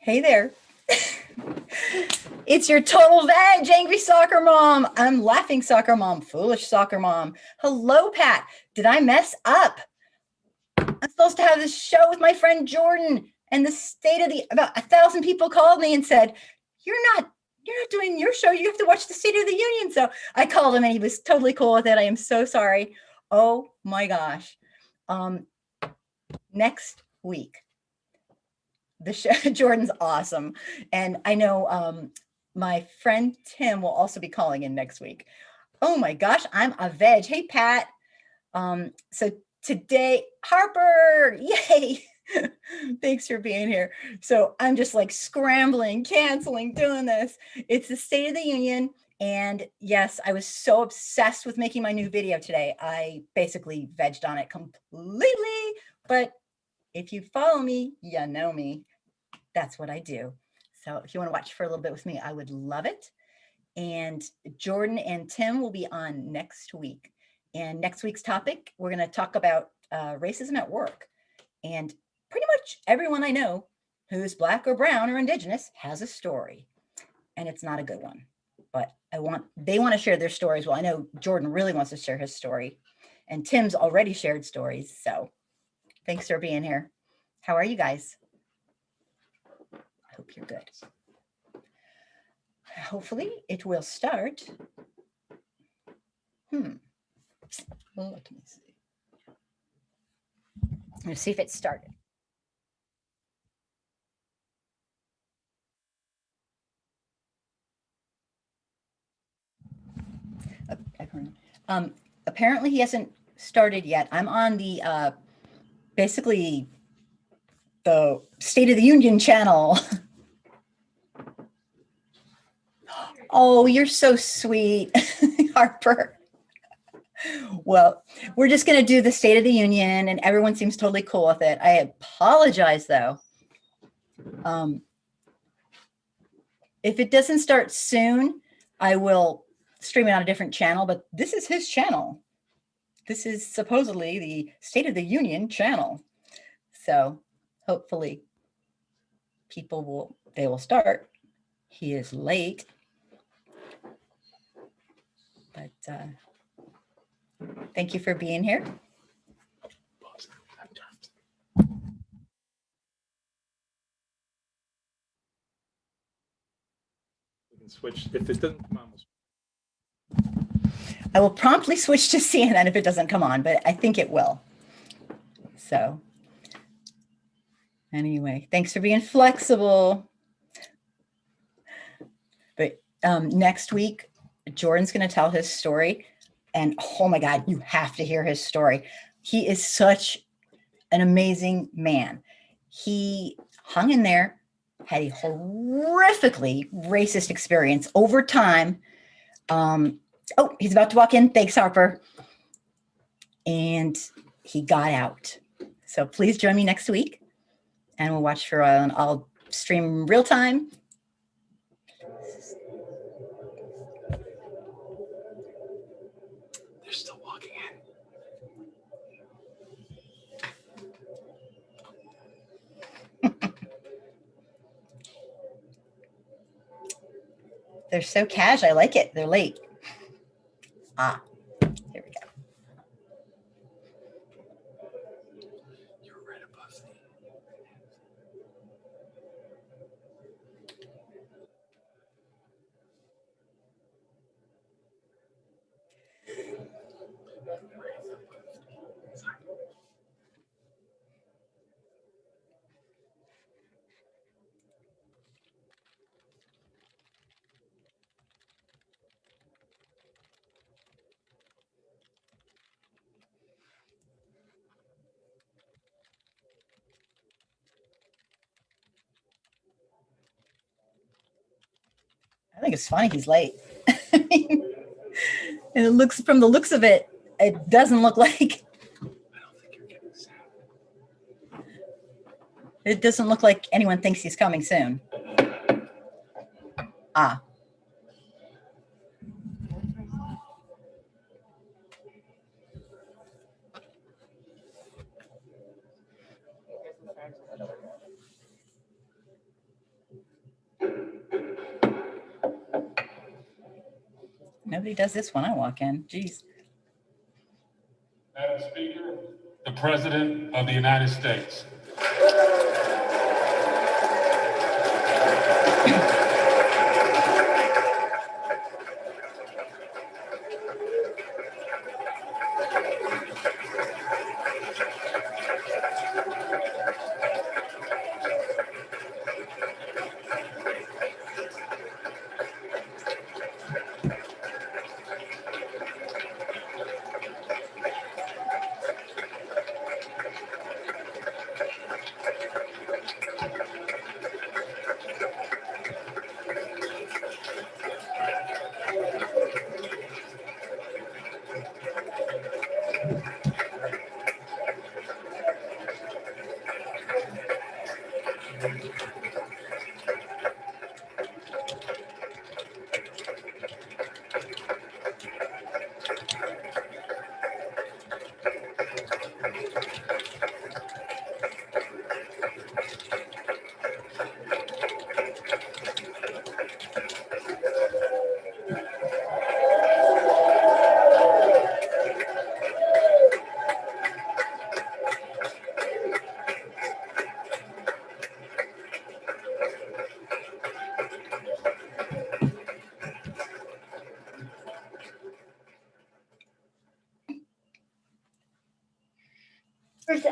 Hey there. It's your total veg, angry soccer mom. I'm laughing soccer mom, foolish soccer mom. Hello, Pat. Did I mess up? I'm supposed to have this show with my friend Jordan, and the state of the about 1,000 people called me and said, You're not doing your show. You have to watch the State of the Union. So I called him and he was totally cool with it. I am so sorry. Oh my gosh. Next week. The show, Jordan's awesome. And I know my friend Tim will also be calling in next week. Oh my gosh, I'm a veg. Hey, Pat. So today, Harper, yay. Thanks for being here. So I'm just like scrambling, canceling, doing this. It's the State of the Union. And yes, I was so obsessed with making my new video today. I basically vegged on it completely. But if you follow me, you know me. That's what I do. So if you want to watch for a little bit with me, I would love it. And Jordan and Tim will be on next week. And next week's topic, we're going to talk about racism at work. And pretty much everyone I know who's Black or brown or indigenous has a story. And it's not a good one. But they want to share their stories. Well, I know Jordan really wants to share his story. And Tim's already shared stories. So thanks for being here. How are you guys? I hope you're good. Hopefully it will start. Well, let me see. Let's see if it started. Apparently he hasn't started yet. I'm on the basically the State of the Union channel. Oh, you're so sweet, Harper. Well, we're just going to do the State of the Union, and everyone seems totally cool with it. I apologize, though. If it doesn't start soon, I will stream it on a different channel, but this is his channel. This is supposedly the State of the Union channel. So hopefully people will start. He is late. But thank you for being here. We can switch if it doesn't come on. I will promptly switch to CNN if it doesn't come on, but I think it will. So anyway, thanks for being flexible. But next week, Jordan's going to tell his story. And oh my God, you have to hear his story. He is such an amazing man. He hung in there, had a horrifically racist experience over time. Oh, he's about to walk in. Thanks, Harper. And he got out. So please join me next week and we'll watch for a while, and I'll stream real time. They're still walking in. They're so cash. I like it. They're late. Ah, here we go. You're right above me. I think it's funny he's late. I mean, and it looks, from the looks of it, it doesn't look like, I don't think you're getting sound. it doesn't look like anyone thinks he's coming soon. Ah. Nobody does this when I walk in. Jeez. Madam Speaker, the President of the United States.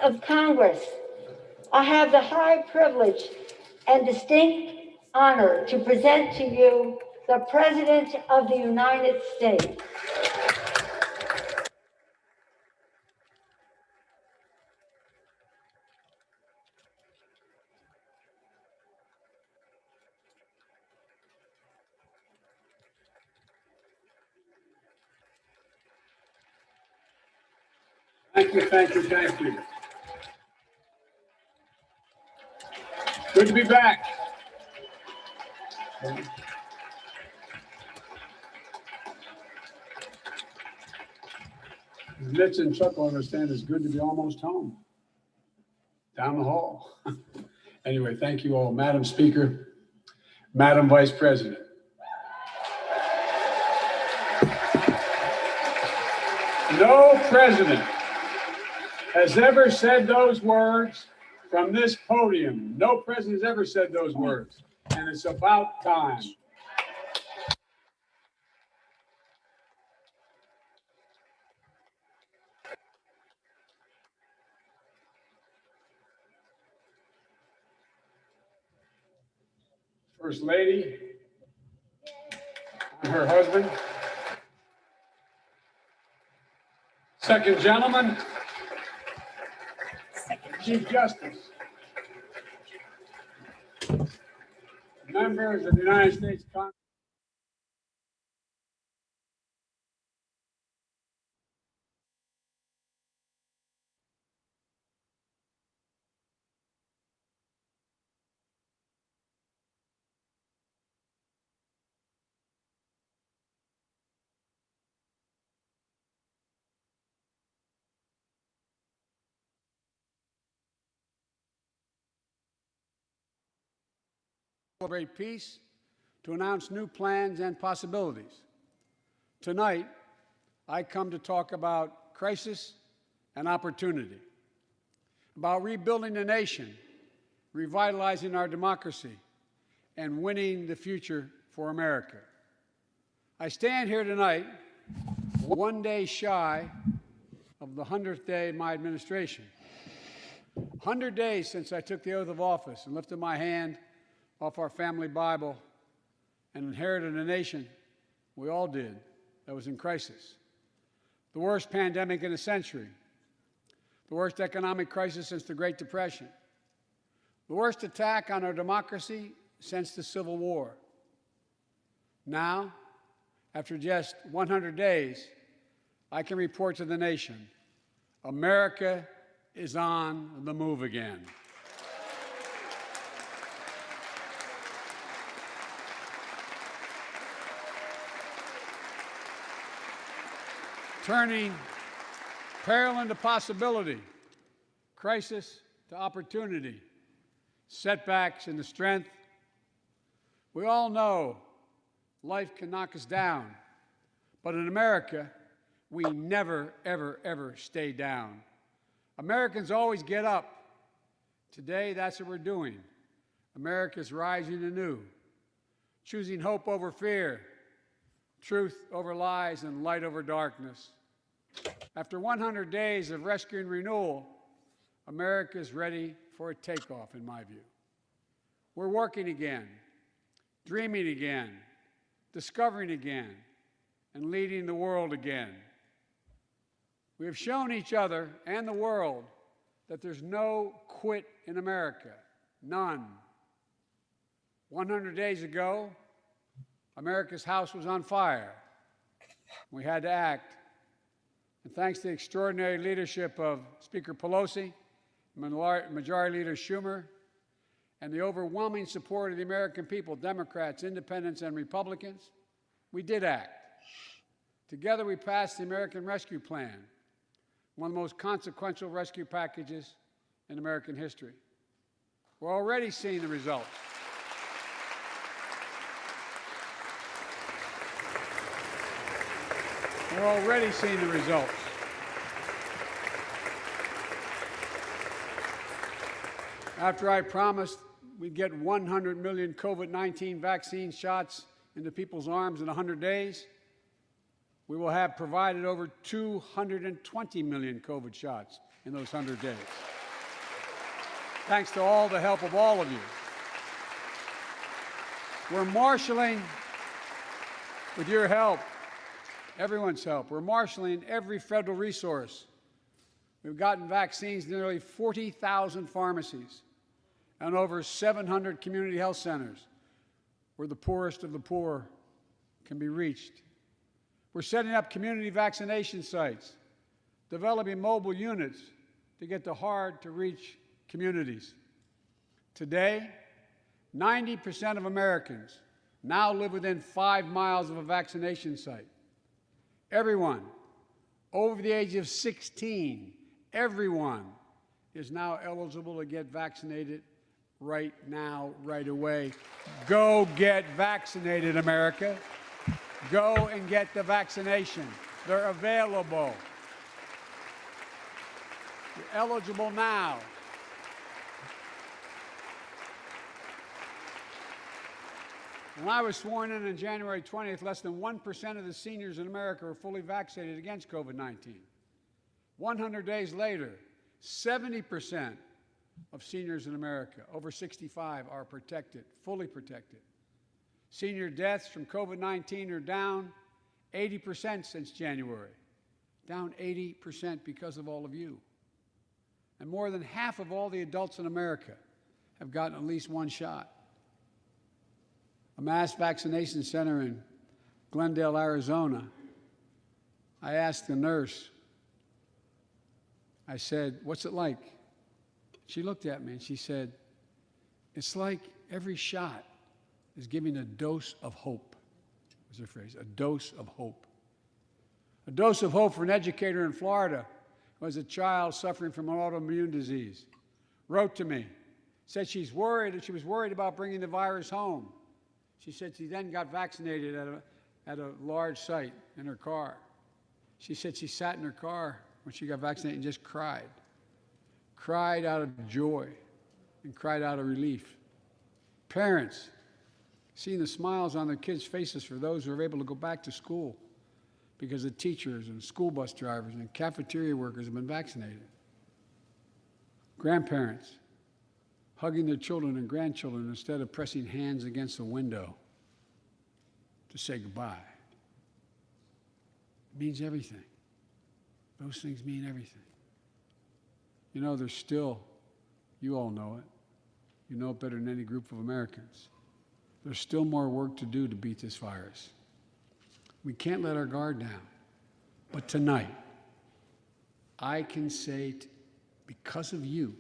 Of Congress, I have the high privilege and distinct honor to present to you the President of the United States. Thank you, thank you, thank you. Good to be back. Mitch and Chuck will understand it's good to be almost home. Down the hall. Anyway, thank you all. Madam Speaker, Madam Vice President. No president has ever said those words from this podium. No president has ever said those words. And it's about time. First Lady and her husband. Second Gentleman, Chief Justice, members of the United States Congress. Celebrate peace, to announce new plans and possibilities. Tonight, I come to talk about crisis and opportunity, about rebuilding the nation, revitalizing our democracy, and winning the future for America. I stand here tonight, one day shy of the 100th day of my administration. 100 days since I took the oath of office and lifted my hand off our family Bible and inherited a nation, we all did, that was in crisis. The worst pandemic in a century, the worst economic crisis since the Great Depression, the worst attack on our democracy since the Civil War. Now, after just 100 days, I can report to the nation, America is on the move again. Turning peril into possibility, crisis to opportunity, setbacks into strength. We all know life can knock us down, But in America, we never, ever, ever stay down. Americans always get up. Today, that's what we're doing. America's rising anew, choosing hope over fear, truth over lies, and light over darkness. After 100 days of rescue and renewal, America is ready for a takeoff, in my view. We're working again, dreaming again, discovering again, and leading the world again. We have shown each other and the world that there's no quit in America, none. 100 days ago, America's house was on fire. We had to act. And thanks to the extraordinary leadership of Speaker Pelosi, Majority Leader Schumer, and the overwhelming support of the American people, Democrats, Independents, and Republicans, we did act. Together, we passed the American Rescue Plan, one of the most consequential rescue packages in American history. We're already seeing the results. We're already seeing the results. After I promised we'd get 100 million COVID-19 vaccine shots into people's arms in 100 days, we will have provided over 220 million COVID shots in those 100 days. Thanks to all the help of all of you. We're marshaling, with your help, everyone's help, we're marshaling every federal resource. We've gotten vaccines to nearly 40,000 pharmacies and over 700 community health centers where the poorest of the poor can be reached. We're setting up community vaccination sites, developing mobile units to get to hard-to-reach communities. Today, 90% of Americans now live within 5 miles of a vaccination site. Everyone over the age of 16, everyone is now eligible to get vaccinated right now, right away. Go get vaccinated, America. Go and get the vaccination. They're available. You're eligible now. When I was sworn in on January 20th, less than 1% of the seniors in America were fully vaccinated against COVID-19. 100 days later, 70% of seniors in America over 65 are protected, fully protected. Senior deaths from COVID-19 are down 80% since January, down 80% because of all of you. And more than half of all the adults in America have gotten at least one shot. A mass vaccination center in Glendale, Arizona, I asked the nurse, I said, "What's it like?" She looked at me and she said, "It's like every shot is giving a dose of hope," was her phrase, a dose of hope. A dose of hope for an educator in Florida who has a child suffering from an autoimmune disease. Wrote to me, said she's worried, and she was worried about bringing the virus home. She said she then got vaccinated at a large site in her car. She said she sat in her car when she got vaccinated and just cried. Cried out of joy and cried out of relief. Parents, seeing the smiles on their kids' faces for those who are able to go back to school because the teachers and school bus drivers and cafeteria workers have been vaccinated. Grandparents, hugging their children and grandchildren instead of pressing hands against the window to say goodbye. It means everything. Those things mean everything. You know, there's still, you all know it, you know it better than any group of Americans, there's still more work to do to beat this virus. We can't let our guard down. But tonight, I can say, because of you,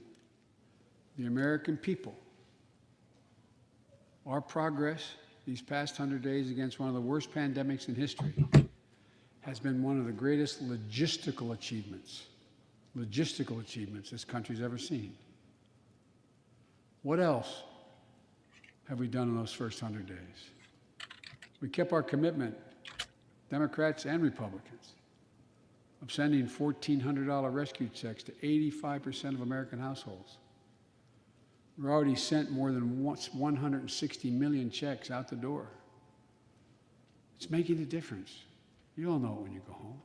the American people, our progress these past 100 days against one of the worst pandemics in history has been one of the greatest logistical achievements this country's ever seen. What else have we done in those first 100 days? We kept our commitment Democrats and Republicans, of sending $1,400 rescue checks to 85% of American households. We've already sent more than 160 million checks out the door. It's making a difference. You all know it when you go home.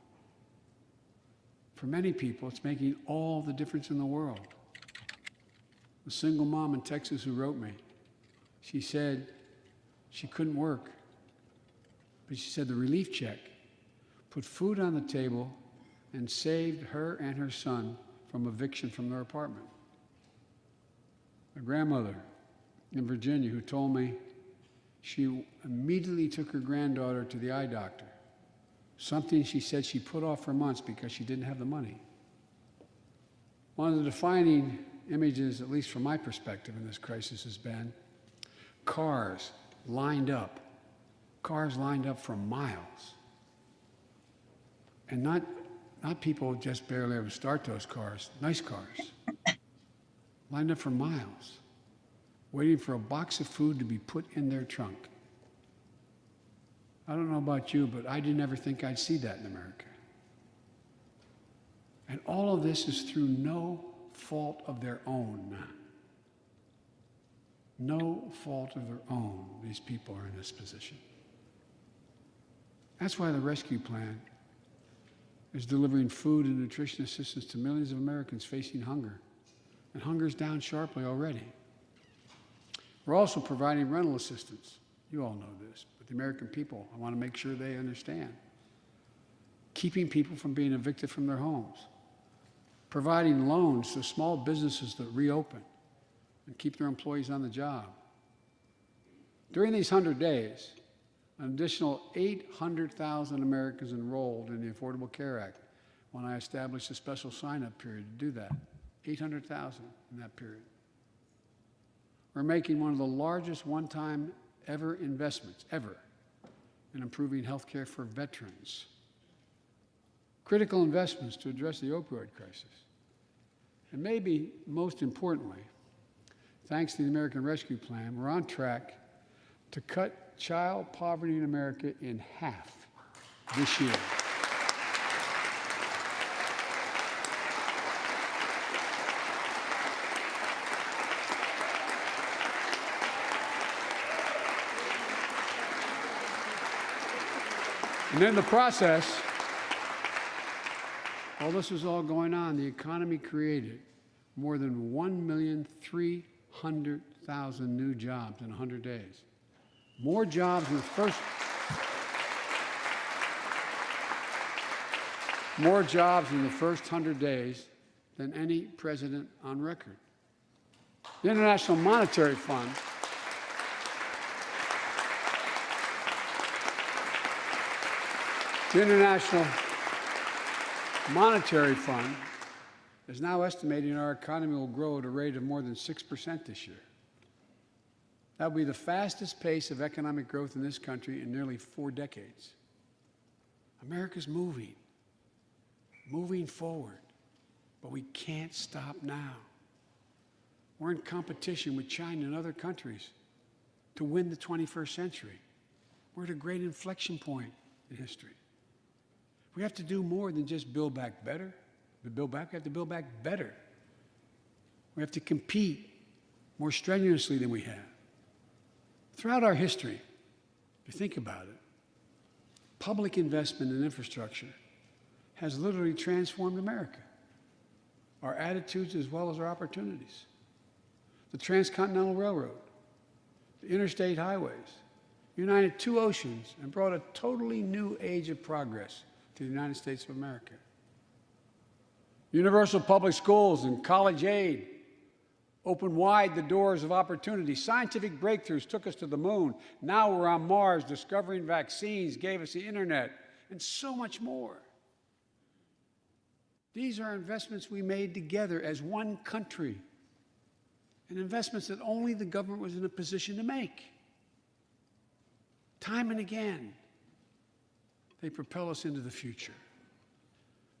For many people, it's making all the difference in the world. A single mom in Texas who wrote me, she said she couldn't work, but she said the relief check put food on the table and saved her and her son from eviction from their apartment. A grandmother in Virginia who told me she immediately took her granddaughter to the eye doctor, something she said she put off for months because she didn't have the money. One of the defining images, at least from my perspective in this crisis, has been cars lined up for miles. And not people just barely able to start those cars, nice cars, lined up for miles, waiting for a box of food to be put in their trunk. I don't know about you, but I didn't ever think I'd see that in America. And all of this is through no fault of their own. No fault of their own, these people are in this position. That's why the rescue plan is delivering food and nutrition assistance to millions of Americans facing hunger. And hunger is down sharply already. We're also providing rental assistance. You all know this, but the American people, I want to make sure they understand. Keeping people from being evicted from their homes. Providing loans to small businesses that reopen and keep their employees on the job. During these 100 days, an additional 800,000 Americans enrolled in the Affordable Care Act when I established a special sign-up period to do that. 800,000 in that period. We're making one of the largest one-time ever investments, ever, in improving health care for veterans. Critical investments to address the opioid crisis. And maybe most importantly, thanks to the American Rescue Plan, we're on track to cut child poverty in America in half this year. And in the process, while this was all going on, the economy created more than 1,300,000 new jobs in 100 days. More jobs in the first 100 days than any president on record. The International Monetary Fund is now estimating our economy will grow at a rate of more than 6% this year. That will be the fastest pace of economic growth in this country in nearly 4 decades. America's moving forward, but we can't stop now. We're in competition with China and other countries to win the 21st century. We're at a great inflection point in history. We have to do more than just build back better. We have to build back better. We have to compete more strenuously than we have. Throughout our history, if you think about it, public investment in infrastructure has literally transformed America, our attitudes as well as our opportunities. The Transcontinental Railroad, the interstate highways, united 2 oceans and brought a totally new age of progress to the United States of America. Universal public schools and college aid opened wide the doors of opportunity. Scientific breakthroughs took us to the moon. Now we're on Mars, discovering vaccines, gave us the internet, and so much more. These are investments we made together as one country, and investments that only the government was in a position to make. Time and again, they propel us into the future.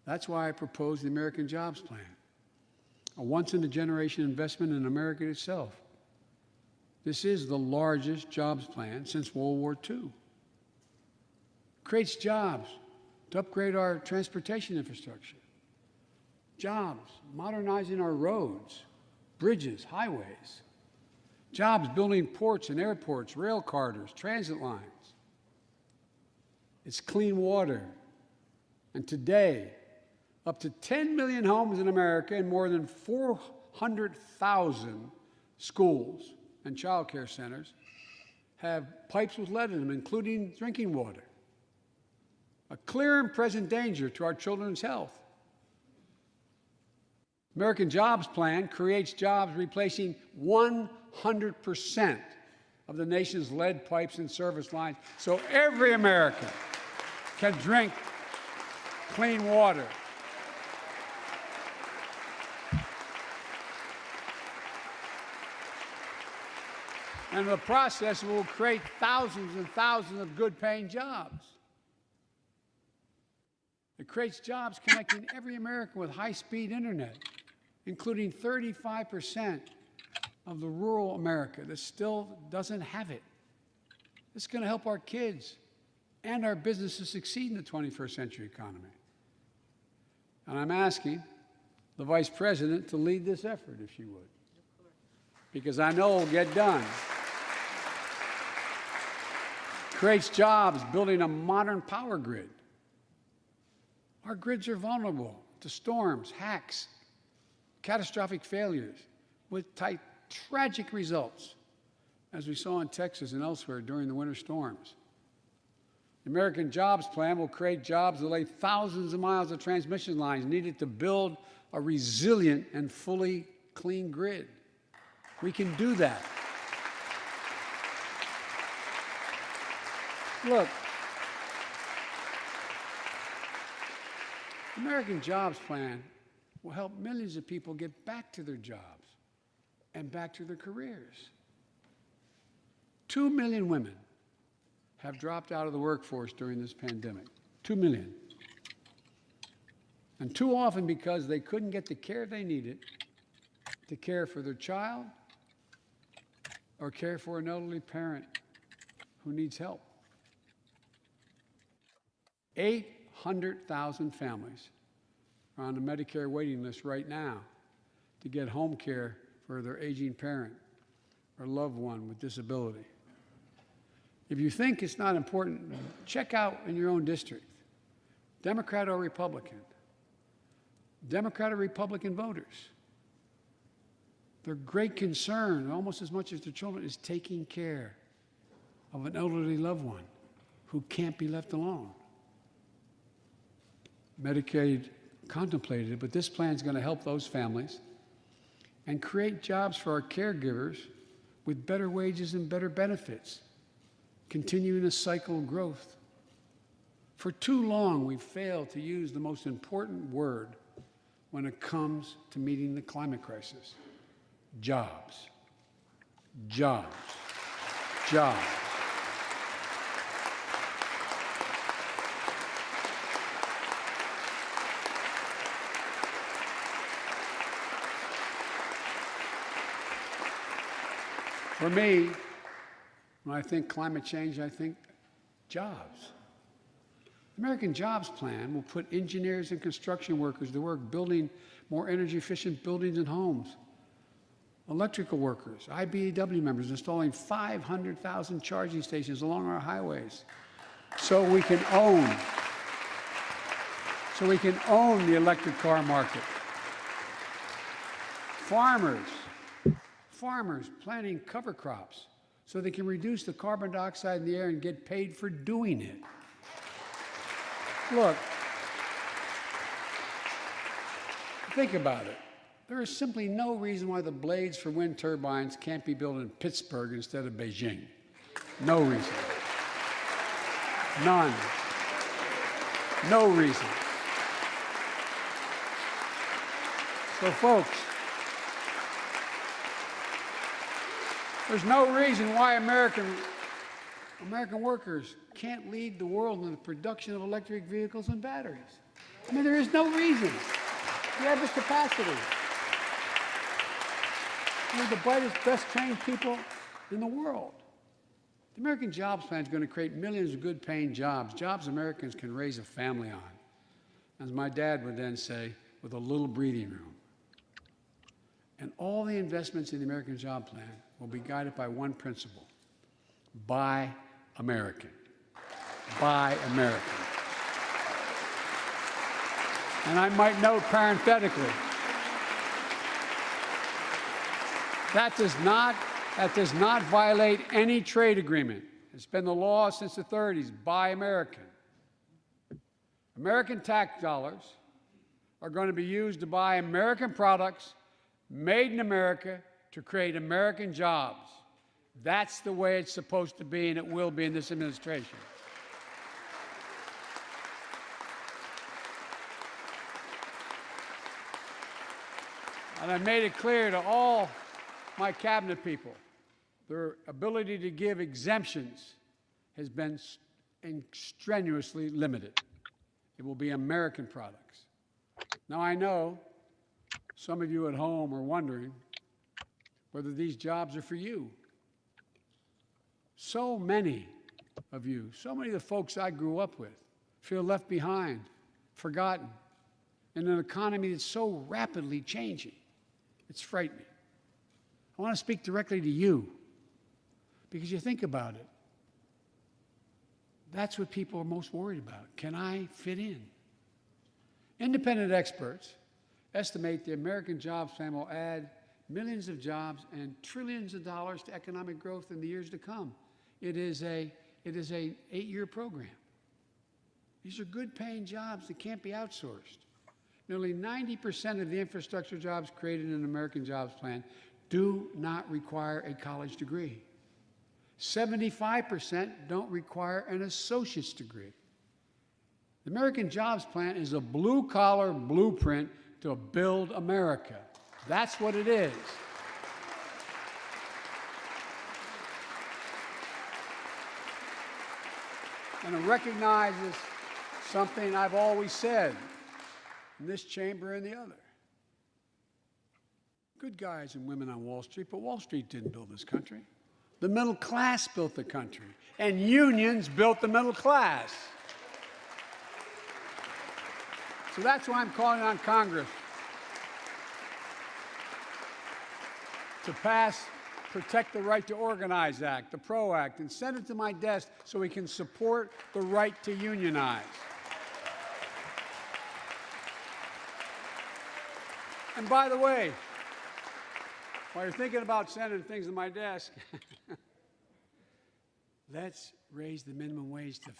That's why I proposed the American Jobs Plan, a once-in-a-generation investment in America itself. This is the largest jobs plan since World War II. Creates jobs to upgrade our transportation infrastructure. Jobs modernizing our roads, bridges, highways. Jobs building ports and airports, rail corridors, transit lines. It's clean water. And today, up to 10 million homes in America and more than 400,000 schools and child care centers have pipes with lead in them, including drinking water. A clear and present danger to our children's health. American Jobs Plan creates jobs replacing 100% of the nation's lead pipes and service lines, so every American can drink clean water. And in the process, it will create thousands and thousands of good-paying jobs. It creates jobs connecting every American with high-speed internet, including 35% of the rural America that still doesn't have it. It's going to help our kids and our businesses succeed in the 21st century economy. And I'm asking the Vice President to lead this effort, if she would, because I know it'll get done. Creates jobs building a modern power grid. Our grids are vulnerable to storms, hacks, catastrophic failures with tragic results, as we saw in Texas and elsewhere during the winter storms. The American Jobs Plan will create jobs that lay thousands of miles of transmission lines needed to build a resilient and fully clean grid. We can do that. Look, the American Jobs Plan will help millions of people get back to their jobs and back to their careers. 2 million women have dropped out of the workforce during this pandemic. 2 million. And too often because they couldn't get the care they needed to care for their child or care for an elderly parent who needs help. 800,000 families are on the Medicare waiting list right now to get home care for their aging parent or loved one with disability. If you think it's not important, check out in your own district, Democrat or Republican, Democrat or Republican voters. Their great concern, almost as much as their children, is taking care of an elderly loved one who can't be left alone. Medicaid contemplated it, but this plan is going to help those families and create jobs for our caregivers with better wages and better benefits, continuing a cycle of growth. For too long, we've failed to use the most important word when it comes to meeting the climate crisis: jobs. Jobs. Jobs. For me, when I think climate change, I think jobs. The American Jobs Plan will put engineers and construction workers to work building more energy-efficient buildings and homes. Electrical workers, IBEW members installing 500,000 charging stations along our highways so we can own the electric car market. Farmers planting cover crops so they can reduce the carbon dioxide in the air and get paid for doing it. Look, think about it. There is simply no reason why the blades for wind turbines can't be built in Pittsburgh instead of Beijing. No reason. None. No reason. So, folks, there's no reason why American workers can't lead the world in the production of electric vehicles and batteries. I mean, there is no reason. We have this capacity. We're the brightest, best trained people in the world. The American Jobs Plan is going to create millions of good-paying jobs, jobs Americans can raise a family on. As my dad would then say, with a little breathing room. And all the investments in the American Job Plan will be guided by one principle: buy American. Buy American. And I might note parenthetically, that does not violate any trade agreement. It's been the law since the 30s, buy American. American tax dollars are going to be used to buy American products made in America to create American jobs. That's the way it's supposed to be, and it will be in this administration. And I made it clear to all my cabinet people, their ability to give exemptions has been strenuously limited. It will be American products. Now, I know some of you at home are wondering whether these jobs are for you. So many of you, so many of the folks I grew up with, feel left behind, forgotten, in an economy that's so rapidly changing. It's frightening. I want to speak directly to you, because you think about it. That's what people are most worried about. Can I fit in? Independent experts estimate the American Jobs Plan will add millions of jobs and trillions of dollars to economic growth in the years to come. It is an 8-year program. These are good-paying jobs that can't be outsourced. Nearly 90% of the infrastructure jobs created in the American Jobs Plan do not require a college degree. 75% don't require an associate's degree. The American Jobs Plan is a blue-collar blueprint to build America. That's what it is. And it recognizes something I've always said in this chamber and the other. Good guys and women on Wall Street, but Wall Street didn't build this country. The middle class built the country, and unions built the middle class. So that's why I'm calling on Congress to pass Protect the Right to Organize Act, the PRO Act, and send it to my desk so we can support the right to unionize. And by the way, while you're thinking about sending things to my desk, let's raise the minimum wage to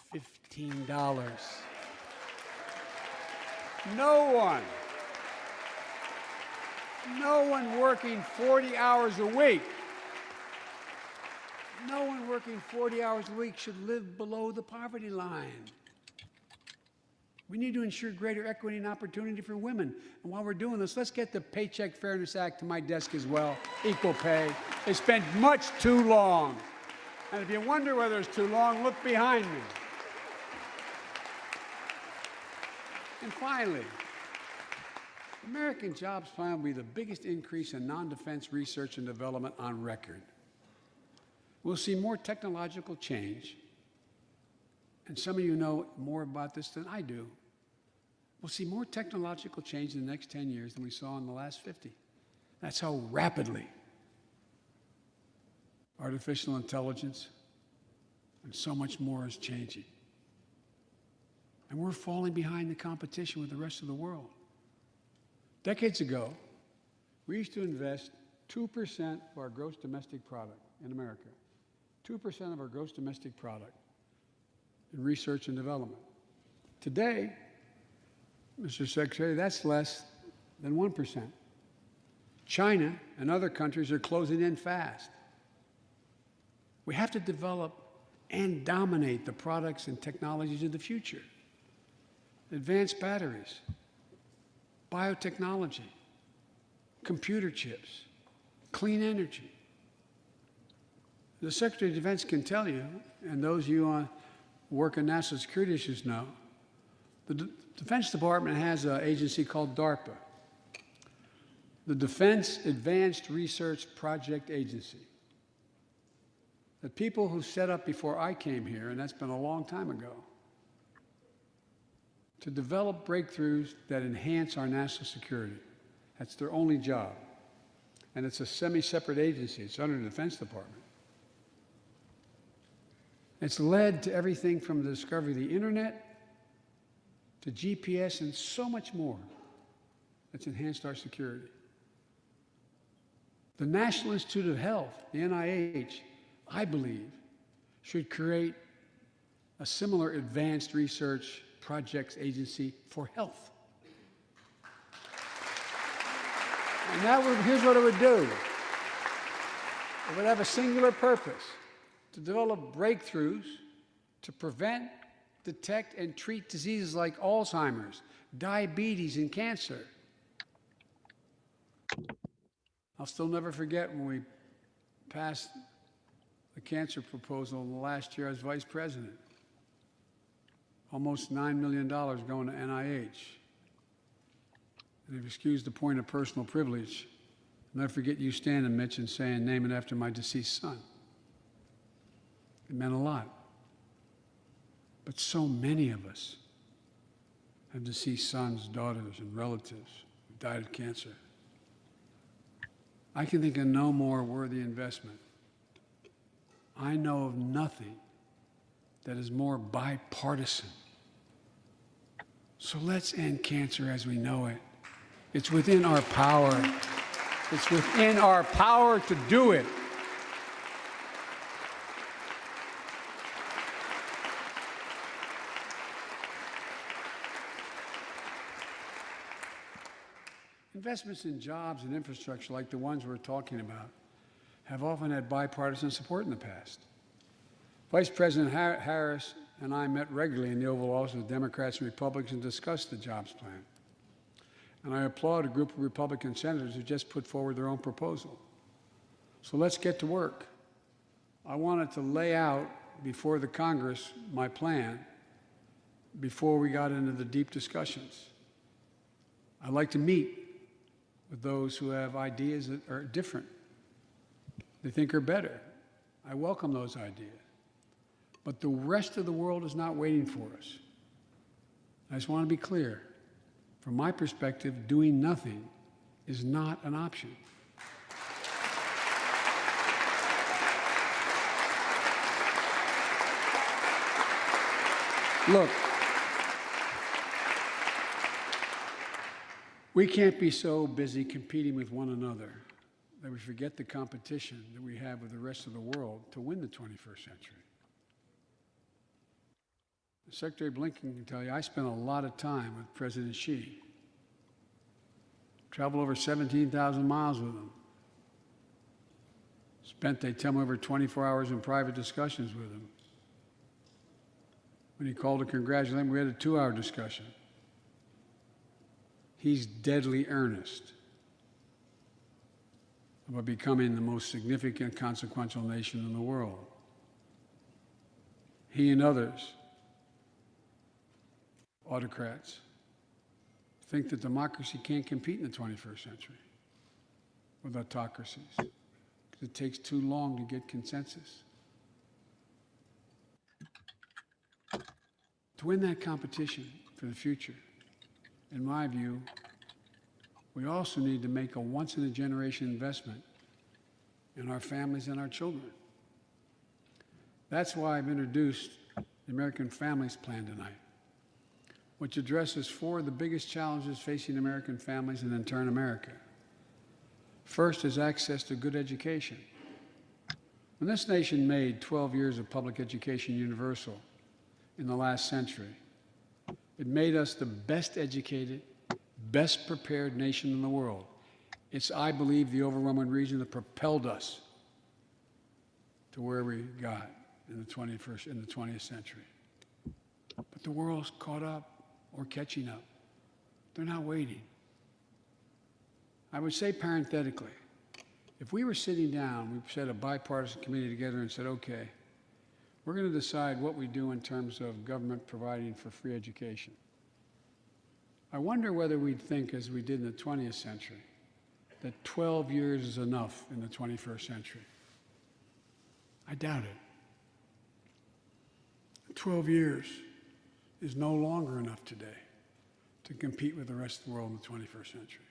$15. No one working 40 hours a week, should live below the poverty line. We need to ensure greater equity and opportunity for women. And while we're doing this, let's get the Paycheck Fairness Act to my desk as well, equal pay. It's been much too long. And if you wonder whether it's too long, look behind me. And finally, the American Jobs Plan will be the biggest increase in non-defense research and development on record. We'll see more technological change, and some of you know more about this than I do. We'll see more technological change in the next 10 years than we saw in the last 50. That's how rapidly artificial intelligence and so much more is changing. And we're falling behind the competition with the rest of the world. Decades ago, we used to invest 2% of our gross domestic product in America, 2% of our gross domestic product in research and development. Today, Mr. Secretary, that's less than 1%. China and other countries are closing in fast. We have to develop and dominate the products and technologies of the future. Advanced batteries, biotechnology, computer chips, clean energy. The Secretary of Defense can tell you, and those of you who work in national security issues know, the Defense Department has an agency called DARPA, the Defense Advanced Research Project Agency. that people who set up before I came here, and that's been a long time ago, to develop breakthroughs that enhance our national security. That's their only job. And it's a semi-separate agency. It's under the Defense Department. It's led to everything from the discovery of the internet to GPS and so much more that's enhanced our security. The National Institute of Health, the NIH, I believe, should create a similar advanced research projects agency for health. And here's what it would do. It would have a singular purpose: to develop breakthroughs to prevent, detect, and treat diseases like Alzheimer's, diabetes, and cancer. I'll still never forget when we passed the cancer proposal in the last year I was vice president. Almost $9 million going to NIH. And if you excuse the point of personal privilege, I'll never forget you standing, Mitch, and saying, "Name it after my deceased son." It meant a lot. But so many of us have deceased sons, daughters, and relatives who died of cancer. I can think of no more worthy investment. I know of nothing that is more bipartisan. So let's end cancer as we know it. It's within our power. It's within our power to do it. Investments in jobs and infrastructure like the ones we're talking about have often had bipartisan support in the past. Vice President Harris and I met regularly in the Oval Office with Democrats and Republicans and discussed the jobs plan. And I applaud a group of Republican senators who just put forward their own proposal. So let's get to work. I wanted to lay out before the Congress my plan before we got into the deep discussions. I'd like to meet with those who have ideas that are different, they think are better. I welcome those ideas. But the rest of the world is not waiting for us. I just want to be clear. From my perspective, doing nothing is not an option. Look, we can't be so busy competing with one another that we forget the competition that we have with the rest of the world to win the 21st century. Secretary Blinken can tell you, I spent a lot of time with President Xi. Traveled over 17,000 miles with him. Spent, they tell me, over 24 hours in private discussions with him. When he called to congratulate him, we had a 2-hour discussion. He's deadly earnest about becoming the most significant, consequential nation in the world. He and others, autocrats, think that democracy can't compete in the 21st century with autocracies because it takes too long to get consensus. To win that competition for the future, in my view, we also need to make a once-in-a-generation investment in our families and our children. That's why I've introduced the American Families Plan tonight, which addresses 4 of the biggest challenges facing American families and in turn America. First is access to good education. When this nation made 12 years of public education universal in the last century, it made us the best educated, best prepared nation in the world. It's, I believe, the overwhelming reason that propelled us to where we got in the 20th century. But the world's caught up or catching up. They're not waiting. I would say parenthetically, if we were sitting down, we set a bipartisan committee together and said, okay, we're going to decide what we do in terms of government providing for free education. I wonder whether we'd think, as we did in the 20th century, that 12 years is enough in the 21st century. I doubt it. 12 years is no longer enough today to compete with the rest of the world in the 21st century.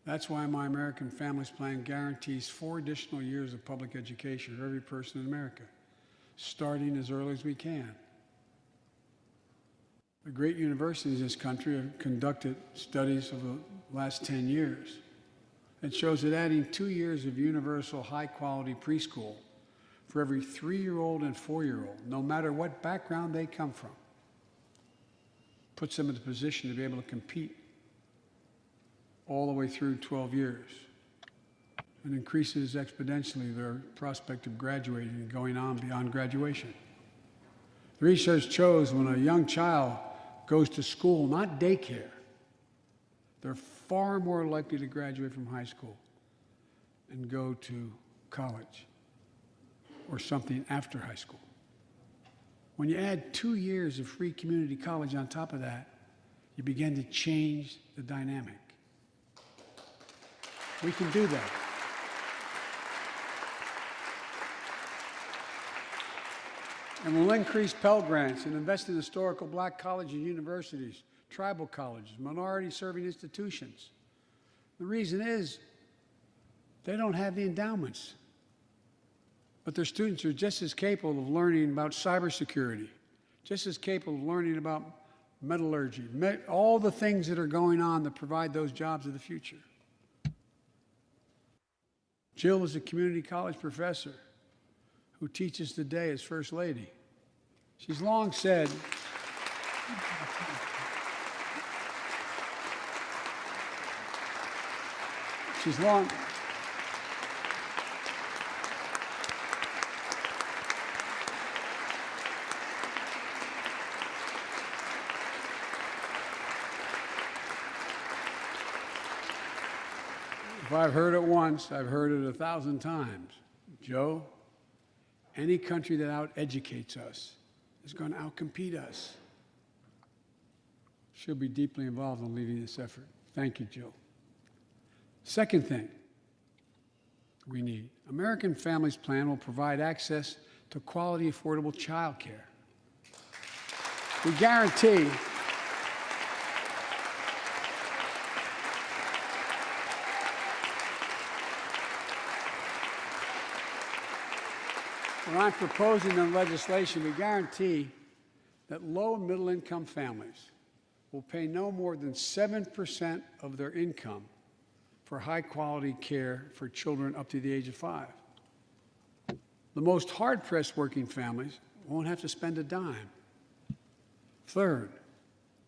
That's why my American Families Plan guarantees 4 additional years of public education for every person in America, starting as early as we can. The great universities in this country have conducted studies of the last 10 years. It shows that adding 2 years of universal high-quality preschool for every 3-year-old and 4-year-old, no matter what background they come from, puts them in a position to be able to compete all the way through 12 years and increases exponentially their prospect of graduating and going on beyond graduation. The research shows when a young child goes to school, not daycare, they're far more likely to graduate from high school and go to college or something after high school. When you add 2 years of free community college on top of that, you begin to change the dynamic. We can do that. And we'll increase Pell Grants and invest in historical black colleges and universities, tribal colleges, minority-serving institutions. The reason is they don't have the endowments. But their students are just as capable of learning about cybersecurity, just as capable of learning about metallurgy, all the things that are going on that provide those jobs of the future. Jill is a community college professor who teaches today as First Lady. She's long said, if I've heard it once, I've heard it 1,000 times. Joe, any country that out-educates us is going to out-compete us. She'll be deeply involved in leading this effort. Thank you, Jill. Second thing we need, American Families Plan will provide access to quality, affordable child care. We guarantee what I'm proposing in legislation, we guarantee that low and middle income families will pay no more than 7% of their income for high quality care for children up to the age of 5. The most hard-pressed working families won't have to spend a dime. Third,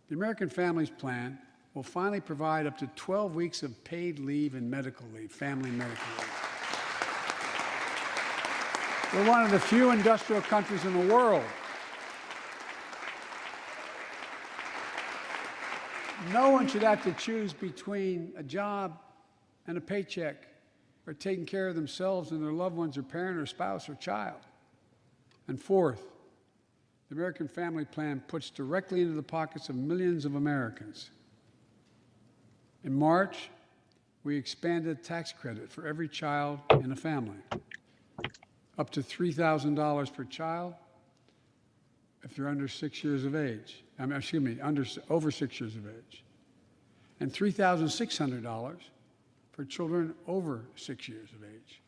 the American Families Plan will finally provide up to 12 weeks of paid leave and medical leave, family medical leave. We're one of the few industrial countries in the world. No one should have to choose between a job and a paycheck or taking care of themselves and their loved ones or parent or spouse or child. And fourth, the American Family Plan puts directly into the pockets of millions of Americans. In March, we expanded tax credit for every child in a family, up to $3,000 per child if you're under 6 years of age. Over 6 years of age. And $3,600 for children over 6 years of age.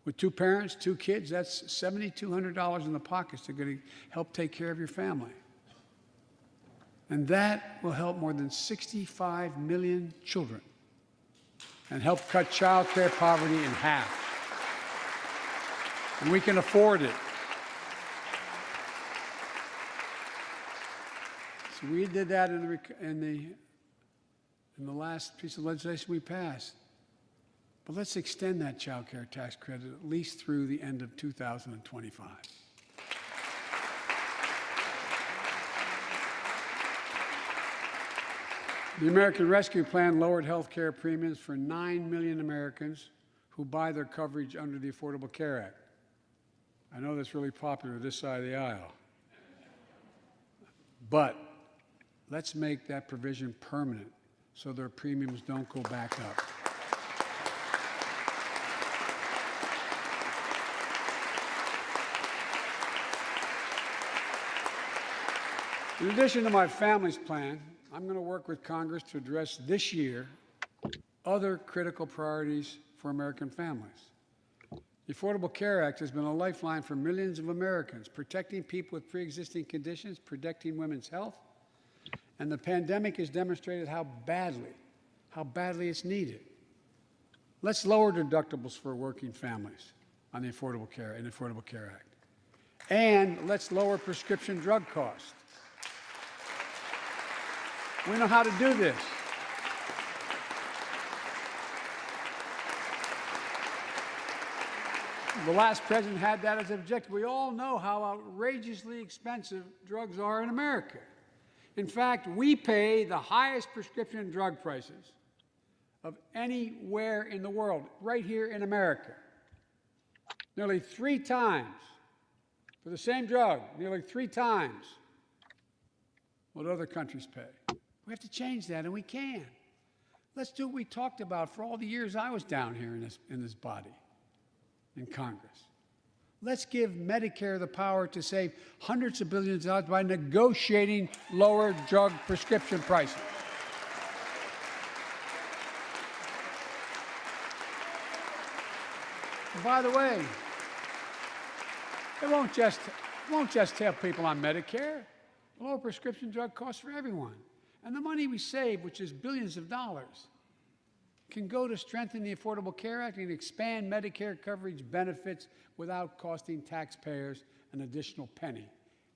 With 2 parents, 2 kids, that's $7,200 in the pockets that are going to help take care of your family. And that will help more than 65 million children and help cut child care poverty in half. And we can afford it. So we did that in the last piece of legislation we passed. But let's extend that child care tax credit at least through the end of 2025. The American Rescue Plan lowered health care premiums for 9 million Americans who buy their coverage under the Affordable Care Act. I know that's really popular this side of the aisle. But let's make that provision permanent so their premiums don't go back up. In addition to my family's plan, I'm going to work with Congress to address this year other critical priorities for American families. The Affordable Care Act has been a lifeline for millions of Americans, protecting people with pre-existing conditions, protecting women's health, and the pandemic has demonstrated how badly it's needed. Let's lower deductibles for working families on the Affordable Care Act. And let's lower prescription drug costs. We know how to do this. The last president had that as an objective. We all know how outrageously expensive drugs are in America. In fact, we pay the highest prescription drug prices of anywhere in the world, right here in America. Nearly 3 times, for the same drug, nearly 3 times what other countries pay. We have to change that, and we can. Let's do what we talked about for all the years I was down here in this body, in Congress. Let's give Medicare the power to save hundreds of billions of dollars by negotiating lower drug prescription prices. And by the way, it won't just help people on Medicare. Lower prescription drug costs for everyone. And the money we save, which is billions of dollars, can go to strengthen the Affordable Care Act and expand Medicare coverage benefits without costing taxpayers an additional penny.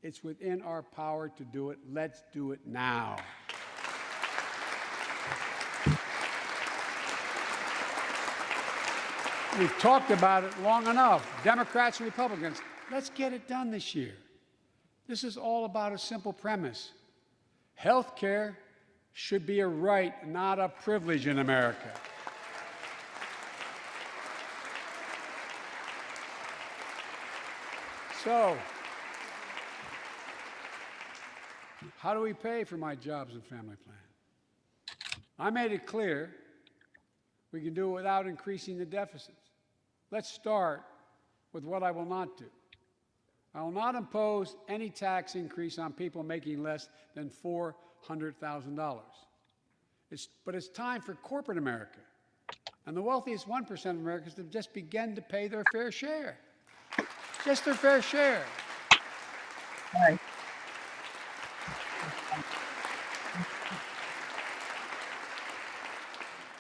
It's within our power to do it. Let's do it now. We've talked about it long enough, Democrats and Republicans. Let's get it done this year. This is all about a simple premise. Health care should be a right, not a privilege in America. So, how do we pay for my jobs and family plan? I made it clear we can do it without increasing the deficits. Let's start with what I will not do. I will not impose any tax increase on people making less than $400,000. But it's time for corporate America and the wealthiest 1% of Americans to just begin to pay their fair share. Just their fair share. Right.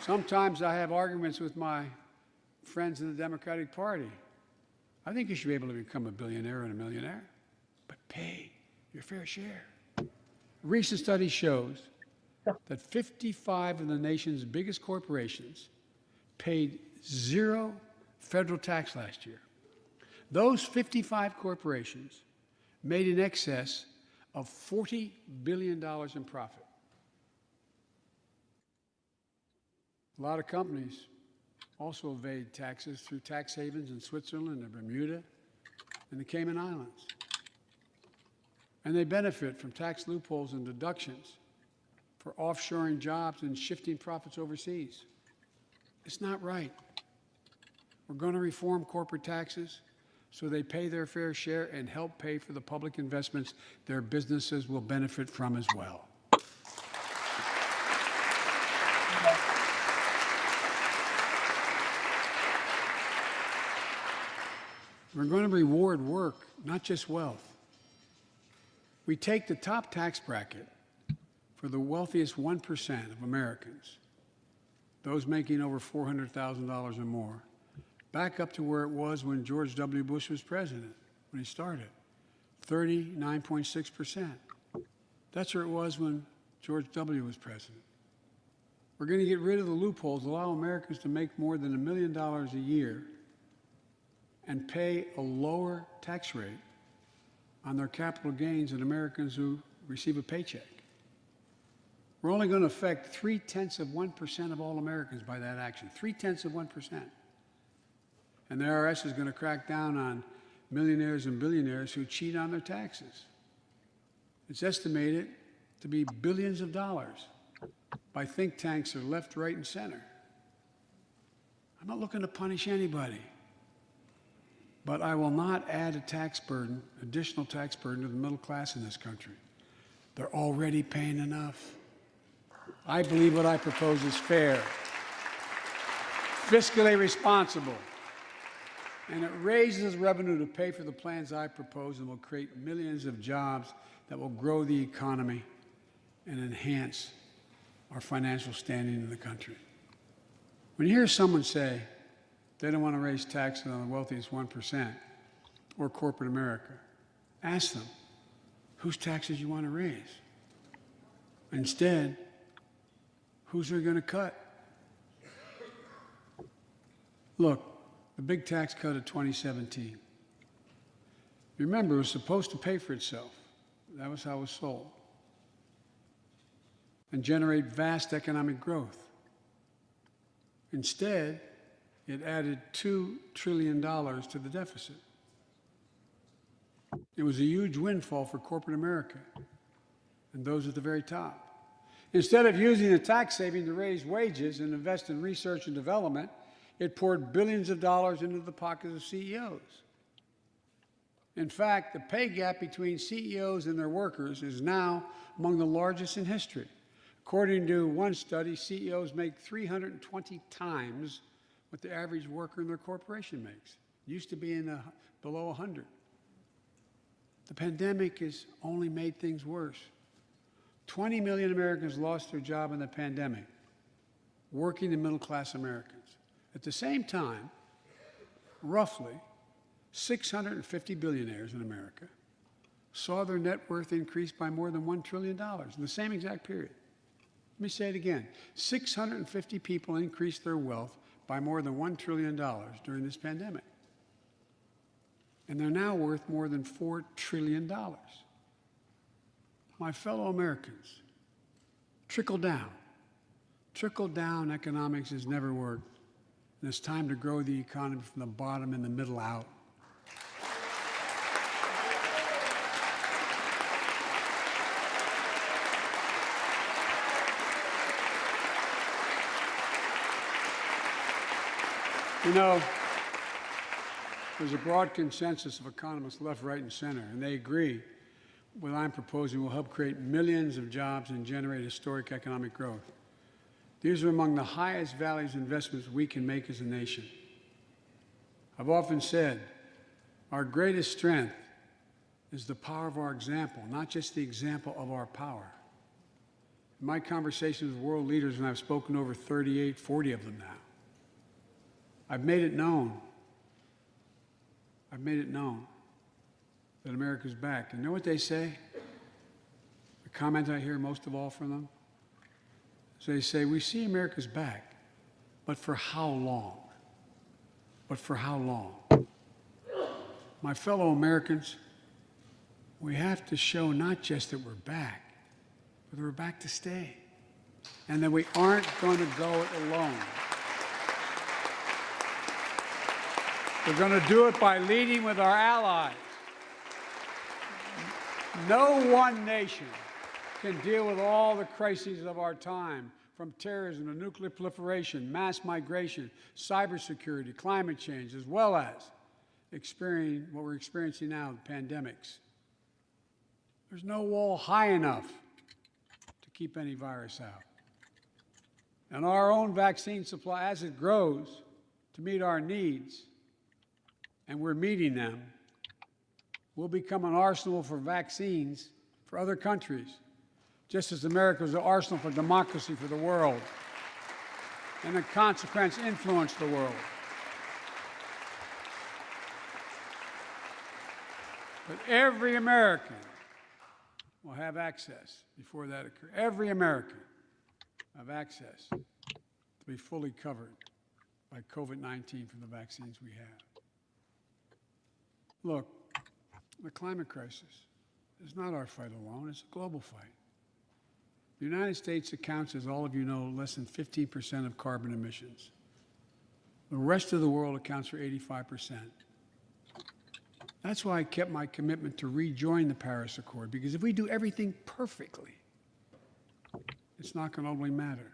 Sometimes I have arguments with my friends in the Democratic Party. I think you should be able to become a billionaire and a millionaire, but pay your fair share. A recent study shows that 55 of the nation's biggest corporations paid 0 federal tax last year. Those 55 corporations made in excess of $40 billion in profit. A lot of companies also evade taxes through tax havens in Switzerland and Bermuda and the Cayman Islands. And they benefit from tax loopholes and deductions for offshoring jobs and shifting profits overseas. It's not right. We're going to reform corporate taxes so they pay their fair share and help pay for the public investments their businesses will benefit from as well. We're going to reward work, not just wealth. We take the top tax bracket for the wealthiest 1% of Americans, those making over $400,000 or more, back up to where it was when George W. Bush was president, when he started, 39.6%. That's where it was when George W. was president. We're going to get rid of the loopholes, allow Americans to make more than $1 million a year and pay a lower tax rate on their capital gains than Americans who receive a paycheck. We're only going to affect 0.3% of all Americans by that action, 0.3%. And the IRS is going to crack down on millionaires and billionaires who cheat on their taxes. It's estimated to be billions of dollars by think tanks that are left, right, and center. I'm not looking to punish anybody. But I will not add a tax burden, additional tax burden to the middle class in this country. They're already paying enough. I believe what I propose is fair, fiscally responsible, and it raises revenue to pay for the plans I propose and will create millions of jobs that will grow the economy and enhance our financial standing in the country. When you hear someone say they don't want to raise taxes on the wealthiest 1% or corporate America, ask them whose taxes you want to raise. Instead, who's they're going to cut? Look, the big tax cut of 2017. Remember, it was supposed to pay for itself. That was how it was sold. And generate vast economic growth. Instead, it added $2 trillion to the deficit. It was a huge windfall for corporate America and those at the very top. Instead of using the tax saving to raise wages and invest in research and development, it poured billions of dollars into the pockets of CEOs. In fact, the pay gap between CEOs and their workers is now among the largest in history. According to one study, CEOs make 320 times what the average worker in their corporation makes. It used to be below 100. The pandemic has only made things worse. 20 million Americans lost their job in the pandemic, working and middle-class Americans. At the same time, roughly 650 billionaires in America saw their net worth increase by more than $1 trillion in the same exact period. Let me say it again. 650 people increased their wealth by more than $1 trillion during this pandemic. And they're now worth more than $4 trillion. My fellow Americans, trickle down. Trickle down economics has never worked. And it's time to grow the economy from the bottom and the middle out. You know, there's a broad consensus of economists left, right, and center, and they agree what I'm proposing will help create millions of jobs and generate historic economic growth. These are among the highest values investments we can make as a nation. I've often said our greatest strength is the power of our example, not just the example of our power. In my conversations with world leaders, and I've spoken to over 38, 40 of them now, I've made it known that America's back. And you know what they say? The comment I hear most of all from them? So they say, we see America's back, but for how long? But for how long? My fellow Americans, we have to show not just that we're back, but that we're back to stay, and that we aren't going to go it alone. We're going to do it by leading with our allies. No one nation can deal with all the crises of our time, from terrorism to nuclear proliferation, mass migration, cybersecurity, climate change, as well as what we're experiencing now, the pandemics. There's no wall high enough to keep any virus out. And our own vaccine supply, as it grows to meet our needs, and we're meeting them, will become an arsenal for vaccines for other countries, just as America was an arsenal for democracy for the world, and in consequence influence the world. But every American will have access before that occurs. Every American will have access to be fully covered by COVID-19 from the vaccines we have. Look, the climate crisis is not our fight alone, it's a global fight. The United States accounts, as all of you know, less than 15% of carbon emissions. The rest of the world accounts for 85%. That's why I kept my commitment to rejoin the Paris Accord, because if we do everything perfectly, it's not going to ultimately matter.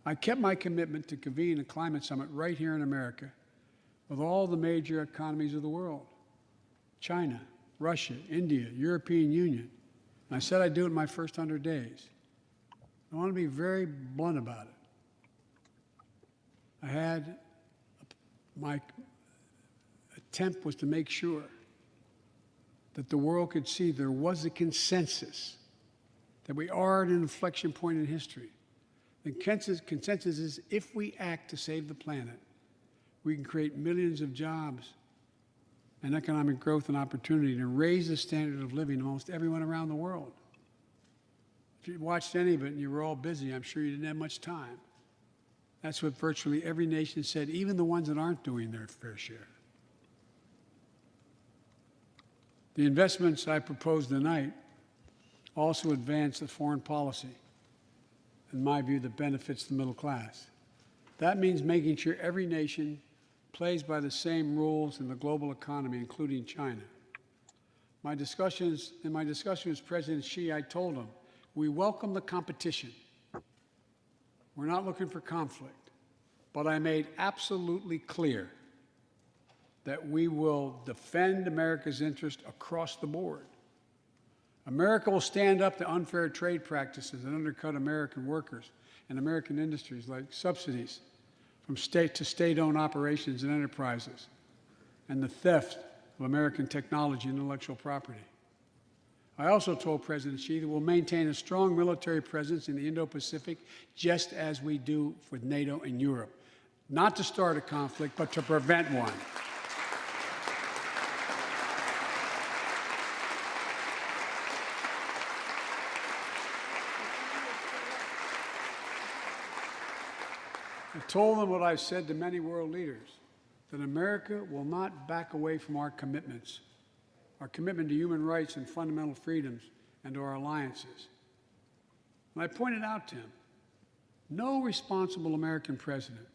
I kept my commitment to convene a climate summit right here in America with all the major economies of the world: China, Russia, India, European Union, I said I'd do it in my first 100 days. I want to be very blunt about it. My attempt was to make sure that the world could see there was a consensus, that we are at an inflection point in history. The consensus is if we act to save the planet, we can create millions of jobs and economic growth and opportunity to raise the standard of living of almost everyone around the world. If you watched any of it and you were all busy, I'm sure you didn't have much time. That's what virtually every nation said, even the ones that aren't doing their fair share. The investments I proposed tonight also advance the foreign policy, in my view, that benefits the middle class. That means making sure every nation plays by the same rules in the global economy, including China. In my discussion with President Xi, I told him, we welcome the competition. We're not looking for conflict. But I made absolutely clear that we will defend America's interest across the board. America will stand up to unfair trade practices that undercut American workers and American industries, like subsidies from state to state-owned operations and enterprises, and the theft of American technology and intellectual property. I also told President Xi that we'll maintain a strong military presence in the Indo-Pacific, just as we do with NATO and Europe, not to start a conflict, but to prevent one. I told them what I've said to many world leaders, that America will not back away from our commitments, our commitment to human rights and fundamental freedoms, and to our alliances. And I pointed out to him, no responsible American president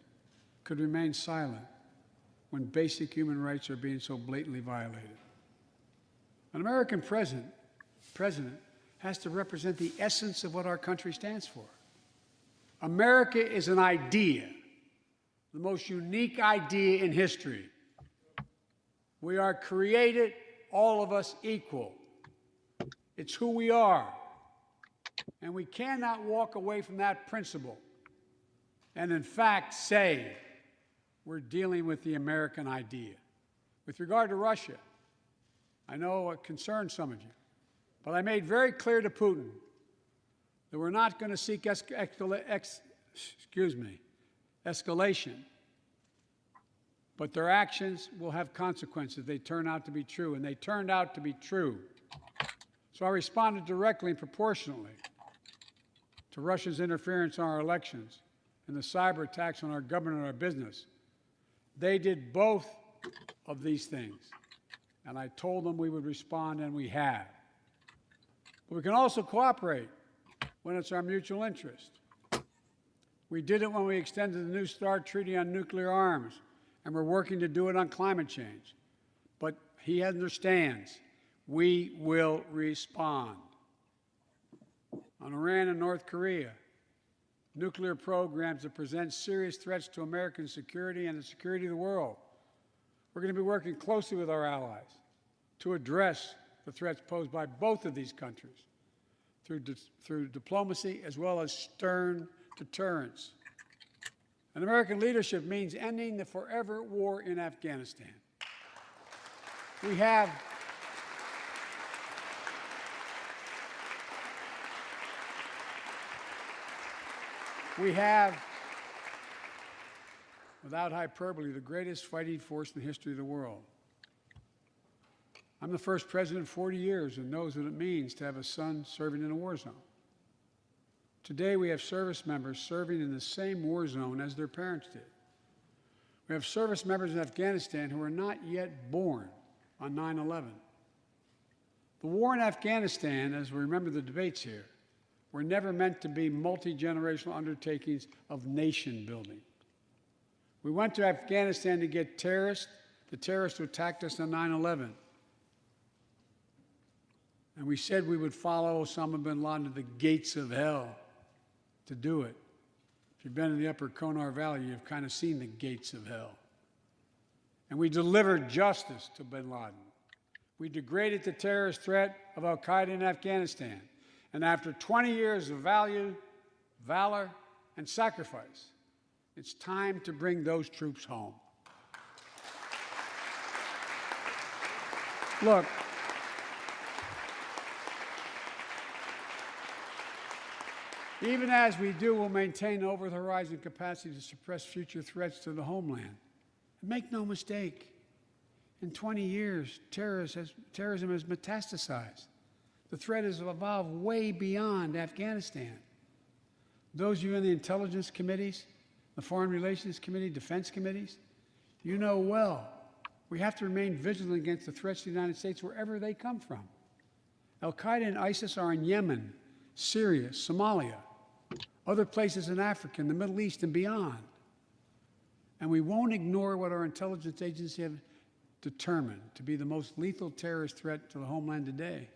could remain silent when basic human rights are being so blatantly violated. An American president has to represent the essence of what our country stands for. America is an idea, the most unique idea in history. We are created, all of us, equal. It's who we are. And we cannot walk away from that principle and, in fact, say we're dealing with the American idea. With regard to Russia, I know it concerns some of you, but I made very clear to Putin that we're not going to seek escalation, but their actions will have consequences. They turn out to be true, and they turned out to be true. So I responded directly and proportionately to Russia's interference in our elections and the cyber attacks on our government and our business. They did both of these things, and I told them we would respond, and we have. But we can also cooperate when it's our mutual interest. We did it when we extended the New START Treaty on nuclear arms, and we're working to do it on climate change. But he understands we will respond. On Iran and North Korea, nuclear programs that present serious threats to American security and the security of the world. We're going to be working closely with our allies to address the threats posed by both of these countries through diplomacy as well as stern deterrence. And American leadership means ending the forever war in Afghanistan. We have without hyperbole, the greatest fighting force in the history of the world. I'm the first president in 40 years who knows what it means to have a son serving in a war zone. Today, we have service members serving in the same war zone as their parents did. We have service members in Afghanistan who are not yet born on 9/11. The war in Afghanistan, as we remember the debates here, were never meant to be multi-generational undertakings of nation building. We went to Afghanistan to get the terrorists who attacked us on 9/11. And we said we would follow Osama bin Laden to the gates of hell to do it. If you've been in the upper Konar Valley, you've kind of seen the gates of hell. And we delivered justice to bin Laden. We degraded the terrorist threat of al-Qaeda in Afghanistan. And after 20 years of valor, and sacrifice, it's time to bring those troops home. Look, even as we do, we'll maintain over-the-horizon capacity to suppress future threats to the homeland. And make no mistake, in 20 years, terrorism has metastasized. The threat has evolved way beyond Afghanistan. Those of you in the intelligence committees, the foreign relations committee, defense committees, you know well we have to remain vigilant against the threats to the United States wherever they come from. Al-Qaeda and ISIS are in Yemen, Syria, Somalia, other places in Africa, in the Middle East, and beyond. And we won't ignore what our intelligence agencies have determined to be the most lethal terrorist threat to the homeland today.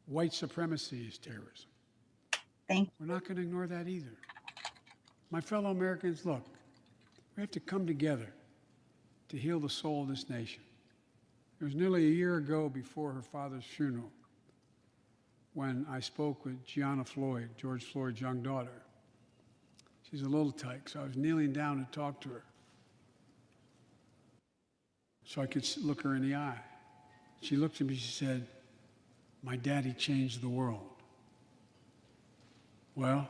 White supremacy is terrorism. We're not going to ignore that either. My fellow Americans, look, we have to come together to heal the soul of this nation. It was nearly a year ago before her father's funeral when I spoke with Gianna Floyd, George Floyd's young daughter. She's a little tyke, so I was kneeling down to talk to her so I could look her in the eye. She looked at me, she said, "My daddy changed the world." Well,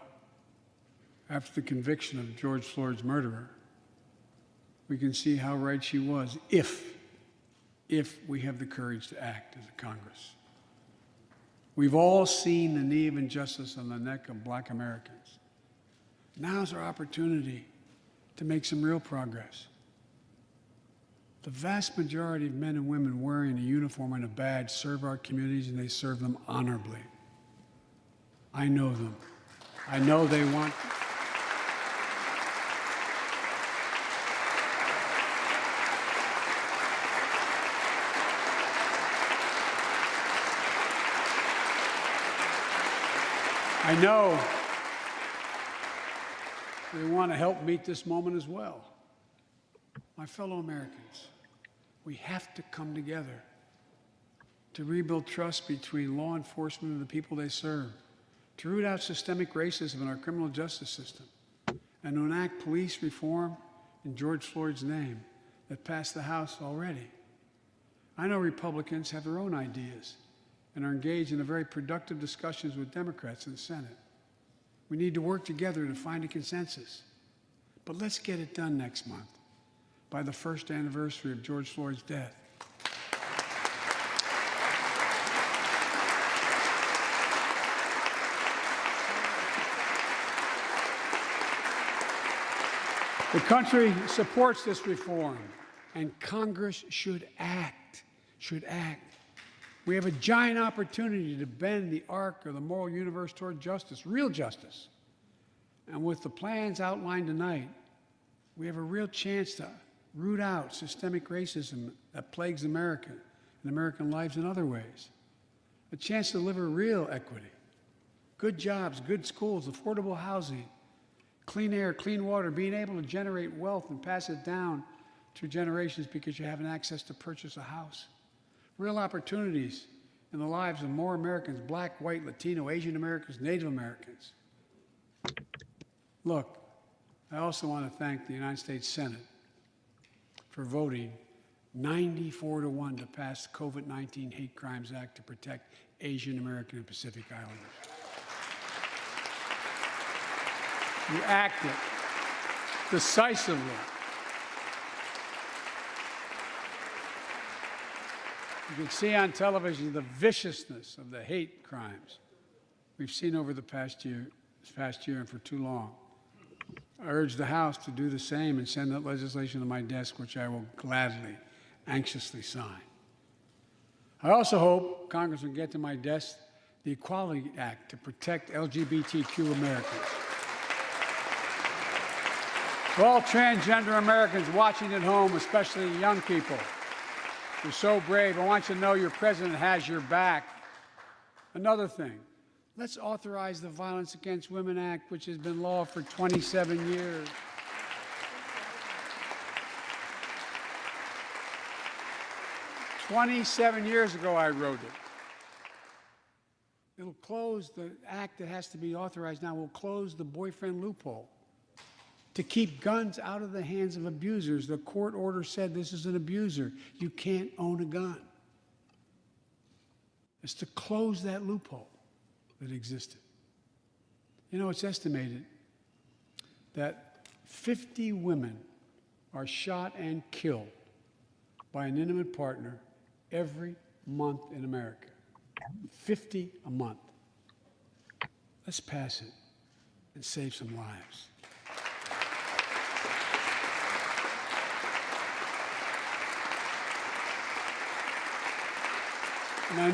after the conviction of George Floyd's murderer, we can see how right she was if we have the courage to act as a Congress. We've all seen the knee of injustice on the neck of Black Americans. Now's our opportunity to make some real progress. The vast majority of men and women wearing a uniform and a badge serve our communities, and they serve them honorably. I know them. I know they want. I know they want to help meet this moment as well. My fellow Americans, we have to come together to rebuild trust between law enforcement and the people they serve, to root out systemic racism in our criminal justice system, and to enact police reform in George Floyd's name that passed the House already. I know Republicans have their own ideas and are engaged in very productive discussions with Democrats in the Senate. We need to work together to find a consensus. But let's get it done next month, by the first anniversary of George Floyd's death. The country supports this reform, and Congress should act. We have a giant opportunity to bend the arc of the moral universe toward justice, real justice. And with the plans outlined tonight, we have a real chance to root out systemic racism that plagues America and American lives in other ways. A chance to deliver real equity, good jobs, good schools, affordable housing, clean air, clean water, being able to generate wealth and pass it down through generations because you have access to purchase a house. Real opportunities in the lives of more Americans, Black, white, Latino, Asian Americans, Native Americans. Look, I also want to thank the United States Senate for voting 94-1 to pass the COVID-19 Hate Crimes Act to protect Asian American and Pacific Islanders. You acted decisively. You can see on television the viciousness of the hate crimes we've seen over this past year and for too long. I urge the House to do the same and send that legislation to my desk, which I will gladly, anxiously sign. I also hope Congress will get to my desk the Equality Act to protect LGBTQ Americans. For all transgender Americans watching at home, especially young people, you're so brave. I want you to know your president has your back. Another thing, let's authorize the Violence Against Women Act, which has been law for 27 years. 27 years ago, I wrote it. It'll close the act that has to be authorized now, will close the boyfriend loophole to keep guns out of the hands of abusers. The court order said this is an abuser. You can't own a gun. It's to close that loophole that existed. You know, it's estimated that 50 women are shot and killed by an intimate partner every month in America. 50 a month. Let's pass it and save some lives. And I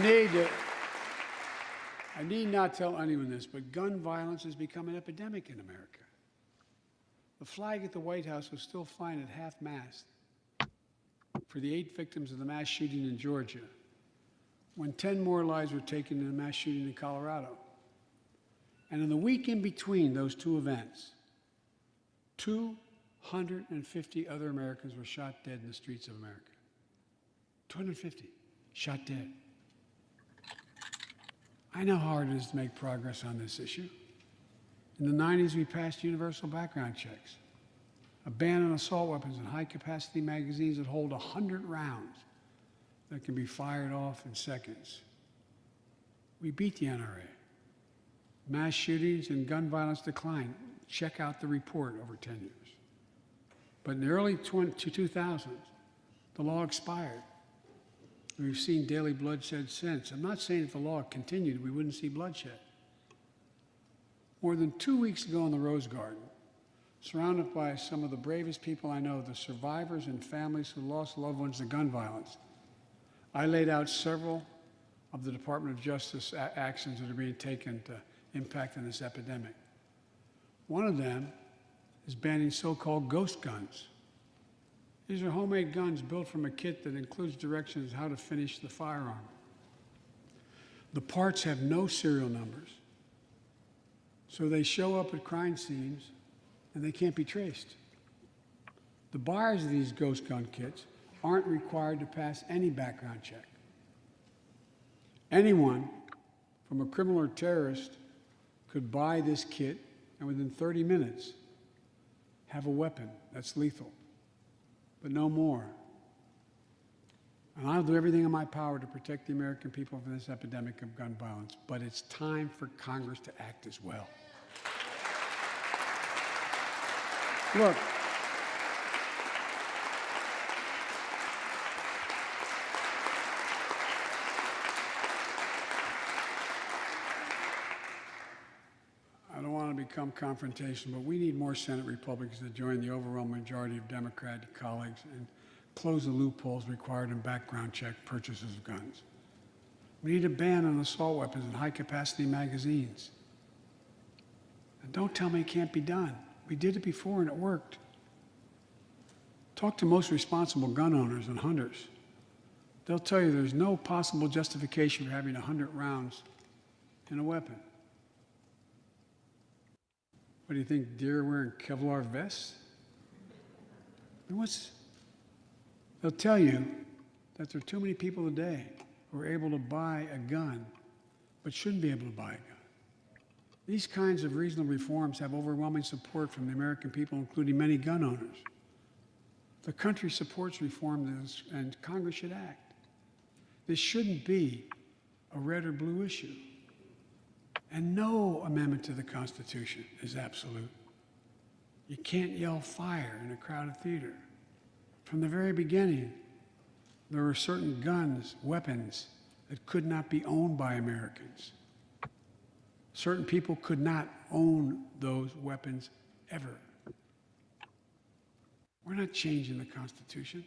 need not tell anyone this, but gun violence has become an epidemic in America. The flag at the White House was still flying at half-mast for the 8 victims of the mass shooting in Georgia, when 10 more lives were taken in the mass shooting in Colorado. And in the week in between those two events, 250 other Americans were shot dead in the streets of America. 250 shot dead. I know how hard it is to make progress on this issue. In the 90s, we passed universal background checks, a ban on assault weapons and high-capacity magazines that hold 100 rounds that can be fired off in seconds. We beat the NRA. Mass shootings and gun violence declined. Check out the report over 10 years. But in the early 2000s, the law expired. We've seen daily bloodshed since. I'm not saying if the law continued, we wouldn't see bloodshed. More than 2 weeks ago in the Rose Garden, surrounded by some of the bravest people I know, the survivors and families who lost loved ones to gun violence, I laid out several of the Department of Justice actions that are being taken to impact on this epidemic. One of them is banning so-called ghost guns. These are homemade guns built from a kit that includes directions how to finish the firearm. The parts have no serial numbers, so they show up at crime scenes and they can't be traced. The buyers of these ghost gun kits aren't required to pass any background check. Anyone, from a criminal or terrorist, could buy this kit and within 30 minutes have a weapon that's lethal, but no more. And I'll do everything in my power to protect the American people from this epidemic of gun violence, but it's time for Congress to act as well. Look, I don't want to become confrontational, but we need more Senate Republicans to join the overwhelming majority of Democratic colleagues and close the loopholes required in background check purchases of guns. We need a ban on assault weapons and high-capacity magazines. And don't tell me it can't be done. We did it before and it worked. Talk to most responsible gun owners and hunters. They'll tell you there's no possible justification for having 100 rounds in a weapon. What do you think, deer wearing Kevlar vests? They'll tell you that there are too many people today who are able to buy a gun, but shouldn't be able to buy a gun. These kinds of reasonable reforms have overwhelming support from the American people, including many gun owners. The country supports reform, and Congress should act. This shouldn't be a red or blue issue. And no amendment to the Constitution is absolute. You can't yell fire in a crowded theater. From the very beginning, there were certain guns, weapons, that could not be owned by Americans. Certain people could not own those weapons ever. We're not changing the Constitution.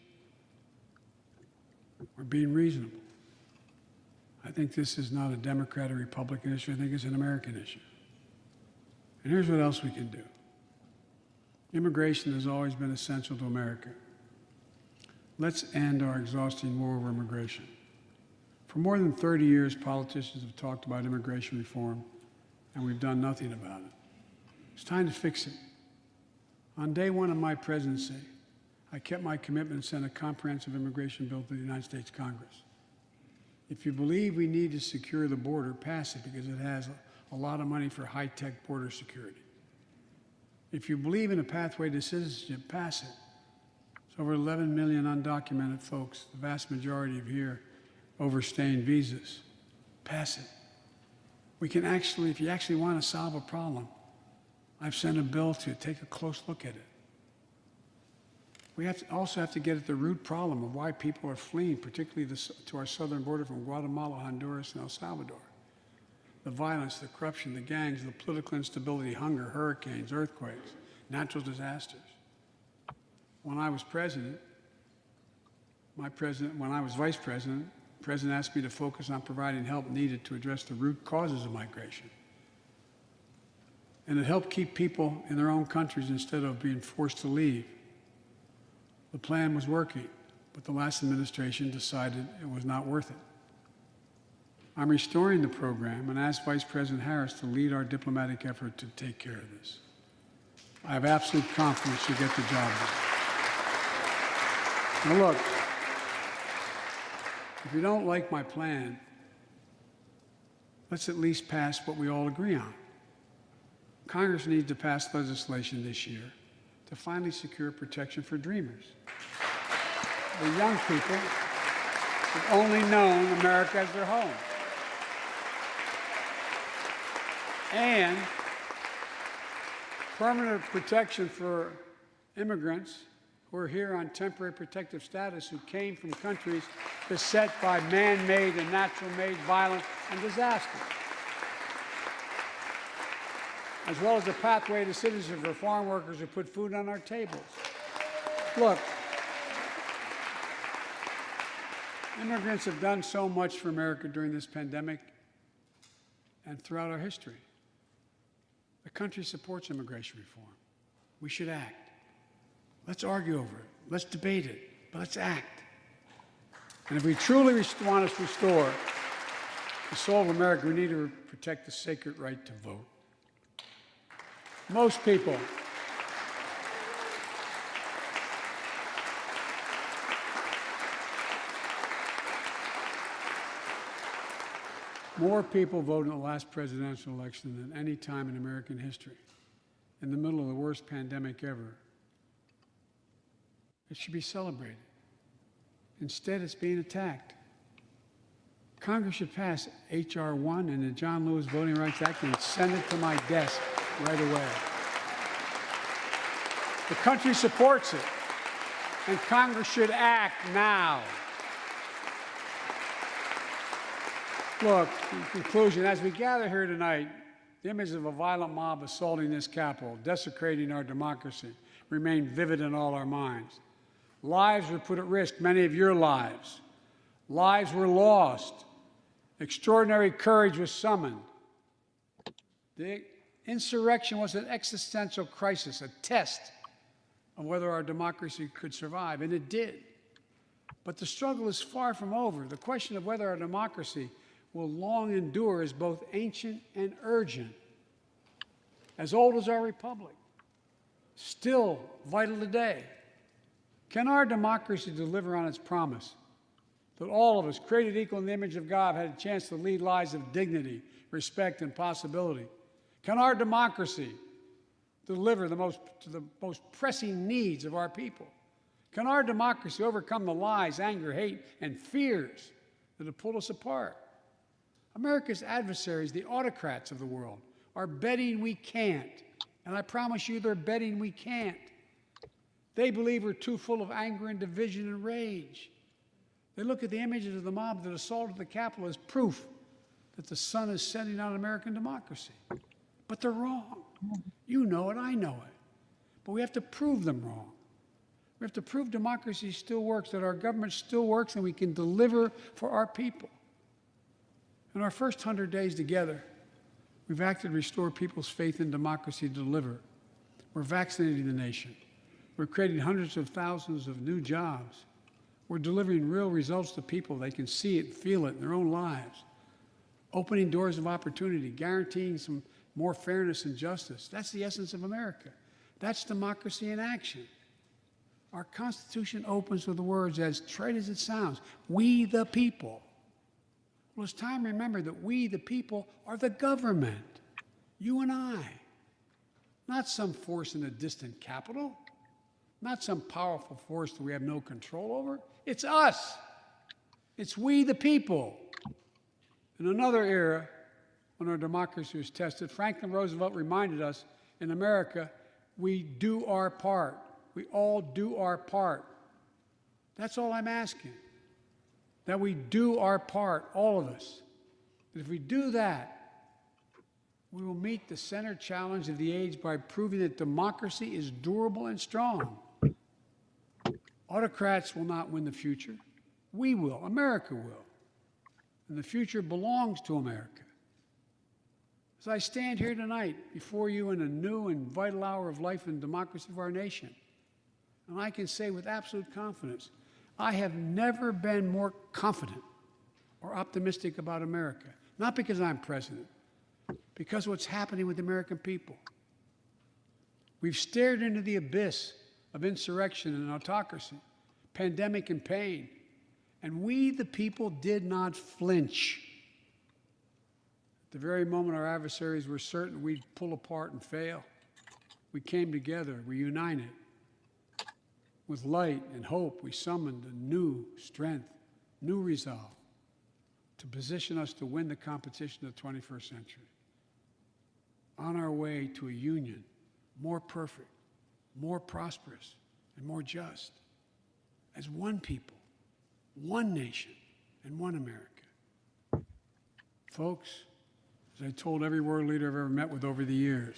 We're being reasonable. I think this is not a Democrat or Republican issue. I think it's an American issue. And here's what else we can do. Immigration has always been essential to America. Let's end our exhausting war over immigration. For more than 30 years, politicians have talked about immigration reform, and we've done nothing about it. It's time to fix it. On day one of my presidency, I kept my commitment and sent a comprehensive immigration bill to the United States Congress. If you believe we need to secure the border, pass it because it has a lot of money for high-tech border security. If you believe in a pathway to citizenship, pass it. There's over 11 million undocumented folks, the vast majority of here overstaying visas. Pass it. We can actually, if you actually want to solve a problem, I've sent a bill to take a close look at it. We also have to get at the root problem of why people are fleeing, particularly to our southern border from Guatemala, Honduras, and El Salvador. The violence, the corruption, the gangs, the political instability, hunger, hurricanes, earthquakes, natural disasters. When I was president, when I was vice president, the president asked me to focus on providing help needed to address the root causes of migration. And it helped keep people in their own countries instead of being forced to leave. The plan was working, but the last administration decided it was not worth it. I'm restoring the program and asked Vice President Harris to lead our diplomatic effort to take care of this. I have absolute confidence she'll get the job done. Now look, if you don't like my plan, let's at least pass what we all agree on. Congress needs to pass legislation this year to finally secure protection for dreamers. The young people have only known America as their home. And permanent protection for immigrants who are here on temporary protective status who came from countries beset by man-made and natural-made violence and disaster, as well as a pathway to citizenship for farm workers who put food on our tables. Look, immigrants have done so much for America during this pandemic and throughout our history. The country supports immigration reform. We should act. Let's argue over it. Let's debate it, but let's act. And if we truly want to restore the soul of America, we need to protect the sacred right to vote. Most people more people voted in the last presidential election than any time in American history, in the middle of the worst pandemic ever. It should be celebrated. Instead, it's being attacked. Congress should pass H.R. 1 and the John Lewis Voting Rights Act and send it to my desk right away. The country supports it, and Congress should act now. Look, in conclusion, as we gather here tonight, the image of a violent mob assaulting this Capitol, desecrating our democracy, remain vivid in all our minds. Lives were put at risk, many of your lives. Lives were lost. Extraordinary courage was summoned. The insurrection was an existential crisis, a test of whether our democracy could survive, and it did. But the struggle is far from over. The question of whether our democracy will long endure is both ancient and urgent. As old as our republic, still vital today. Can our democracy deliver on its promise that all of us, created equal in the image of God, had a chance to lead lives of dignity, respect, and possibility? Can our democracy deliver to the most pressing needs of our people? Can our democracy overcome the lies, anger, hate, and fears that have pulled us apart? America's adversaries, the autocrats of the world, are betting we can't. And I promise you they're betting we can't. They believe we're too full of anger and division and rage. They look at the images of the mob that assaulted the Capitol as proof that the sun is setting on American democracy. But they're wrong. You know it, I know it. But we have to prove them wrong. We have to prove democracy still works, that our government still works, and we can deliver for our people. In our first 100 days together, we've acted to restore people's faith in democracy to deliver. We're vaccinating the nation. We're creating hundreds of thousands of new jobs. We're delivering real results to people. They can see it, feel it in their own lives. Opening doors of opportunity, guaranteeing some more fairness and justice. That's the essence of America. That's democracy in action. Our Constitution opens with the words, as trite as it sounds, we the people. Well, it's time to remember that we the people are the government, you and I. Not some force in a distant capital, not some powerful force that we have no control over. It's us. It's we the people. In another era, when our democracy was tested, Franklin Roosevelt reminded us, in America, we do our part. We all do our part. That's all I'm asking, that we do our part, all of us. That if we do that, we will meet the center challenge of the age by proving that democracy is durable and strong. Autocrats will not win the future. We will. America will. And the future belongs to America. As I stand here tonight before you in a new and vital hour of life and democracy of our nation, and I can say with absolute confidence, I have never been more confident or optimistic about America. Not because I'm president, because of what's happening with the American people. We've stared into the abyss of insurrection and autocracy, pandemic and pain, and we, the people, did not flinch. At the very moment our adversaries were certain we'd pull apart and fail, we came together, we united. With light and hope, we summoned a new strength, new resolve to position us to win the competition of the 21st century. On our way to a union more perfect, more prosperous, and more just, as one people, one nation, and one America. Folks, as I told every world leader I've ever met with over the years,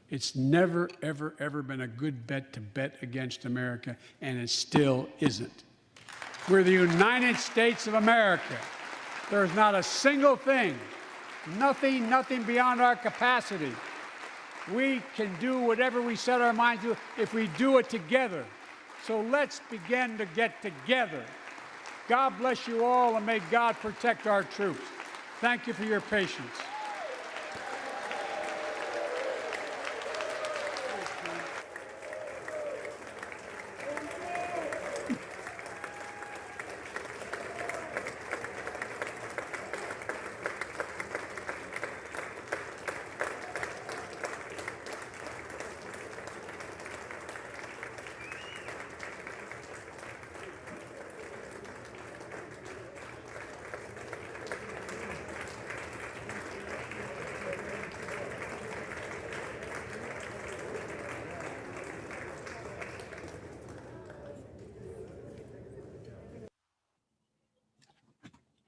it's never, ever, ever been a good bet to bet against America, and it still isn't. We're the United States of America. There's not a single thing, nothing beyond our capacity. We can do whatever we set our minds to if we do it together. So let's begin to get together. God bless you all, and may God protect our troops. Thank you for your patience.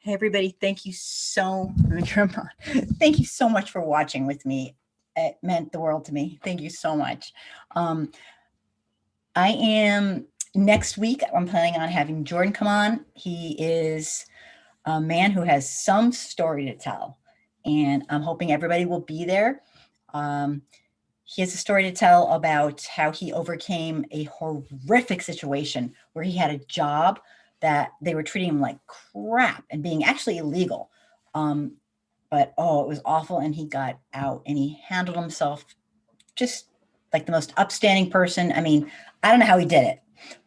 Hey, everybody. Thank you thank you so much for watching with me. It meant the world to me. Thank you so much. Next week, I'm planning on having Jordan come on. He is a man who has some story to tell, and I'm hoping everybody will be there. He has a story to tell about how he overcame a horrific situation where he had a job that they were treating him like crap and being actually illegal. But it was awful, and he got out and he handled himself just like the most upstanding person. I mean, I don't know how he did it,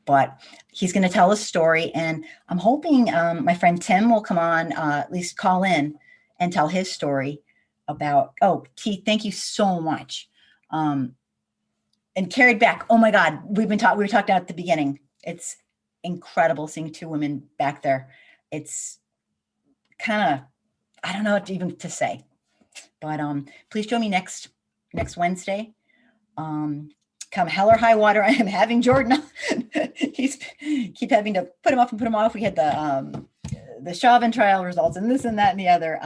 but he's going to tell a story, and I'm hoping my friend Tim will come on, at least call in and tell his story about, T, thank you so much. And carried back, oh my God, we were talking at the beginning. It's incredible seeing two women back there. It's kind of, I don't know what even to say, but please join me next Wednesday. Come hell or high water, I am having Jordan on. He's keep having to put him off. We had the Chauvin trial results and this and that and the other.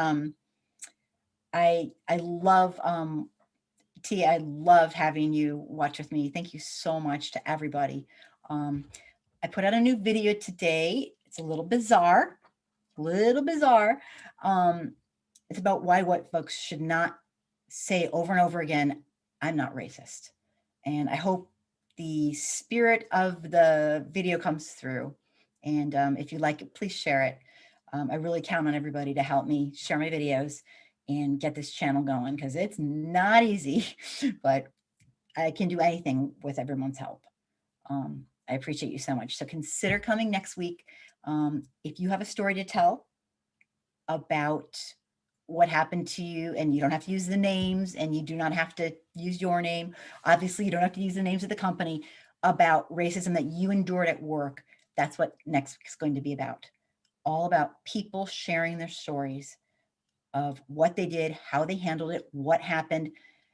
I love T, I love having you watch with me. Thank you so much to everybody. I put out a new video today. It's a little bizarre. It's about why white folks should not say over and over again, I'm not racist. And I hope the spirit of the video comes through. And if you like it, please share it. I really count on everybody to help me share my videos and get this channel going, because it's not easy, but I can do anything with everyone's help. I appreciate you so much. So consider coming next week. If you have a story to tell about what happened to you, and you don't have to use the names, and you do not have to use your name. Obviously, you don't have to use the names of the company, about racism that you endured at work. That's what next week is going to be about. All about people sharing their stories of what they did, how they handled it, what happened.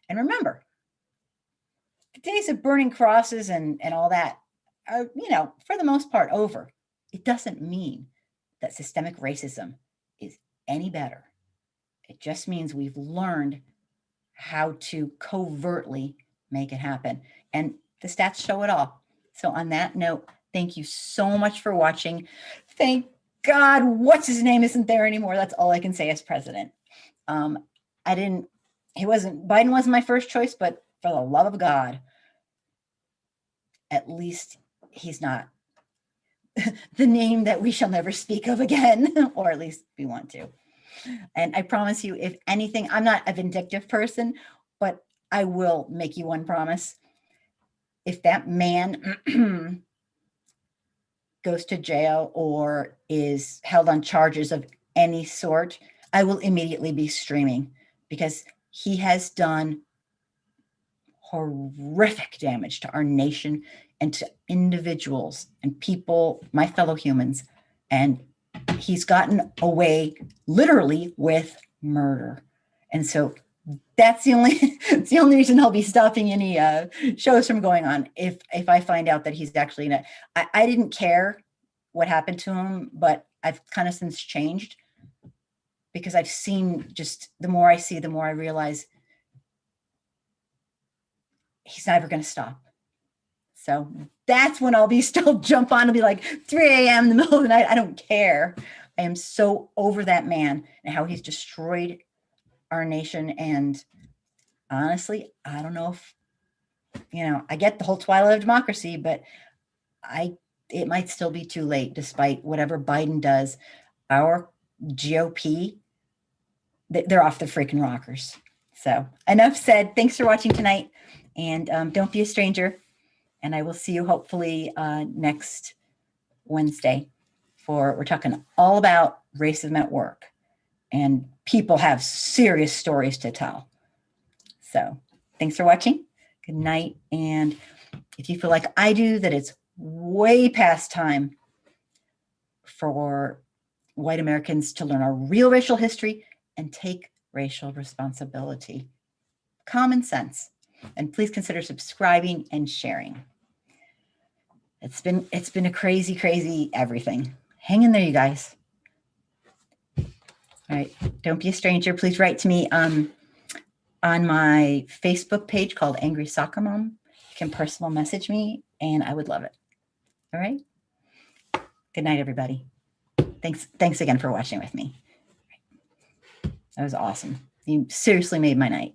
And remember, the days of burning crosses and all that are, for the most part, over. It doesn't mean that systemic racism is any better. It just means we've learned how to covertly make it happen. And the stats show it all. So on that note, thank you so much for watching. Thank God, what's his name isn't there anymore. That's all I can say as president. Biden wasn't my first choice, but for the love of God, at least he's not the name that we shall never speak of again, or at least we want to. And I promise you, if anything, I'm not a vindictive person, but I will make you one promise. If that man goes to jail or is held on charges of any sort, I will immediately be streaming, because he has done horrific damage to our nation and to individuals and people, my fellow humans. And he's gotten away literally with murder. And so that's the only reason I'll be stopping any shows from going on, if I find out that he's actually I didn't care what happened to him, but I've kind of since changed, because I've seen, just the more I see, the more I realize he's never going to stop. So that's when I'll be still jump on. It'll be like 3 a.m. in the middle of the night. I don't care. I am so over that man and how he's destroyed our nation. And honestly, I don't know if, I get the whole twilight of democracy, but it might still be too late, despite whatever Biden does. Our GOP, they're off the freaking rockers. So enough said. Thanks for watching tonight. And don't be a stranger. And I will see you hopefully next Wednesday we're talking all about racism at work. And people have serious stories to tell. So thanks for watching. Good night. And if you feel like I do, that it's way past time for white Americans to learn our real racial history and take racial responsibility. Common sense. And please consider subscribing and sharing. It's been a crazy everything. Hang in there, you guys. All right. Don't be a stranger. Please write to me on my Facebook page called Angry Soccer Mom. You can personal message me, and I would love it. All right. Good night, everybody. Thanks again for watching with me. That was awesome. You seriously made my night.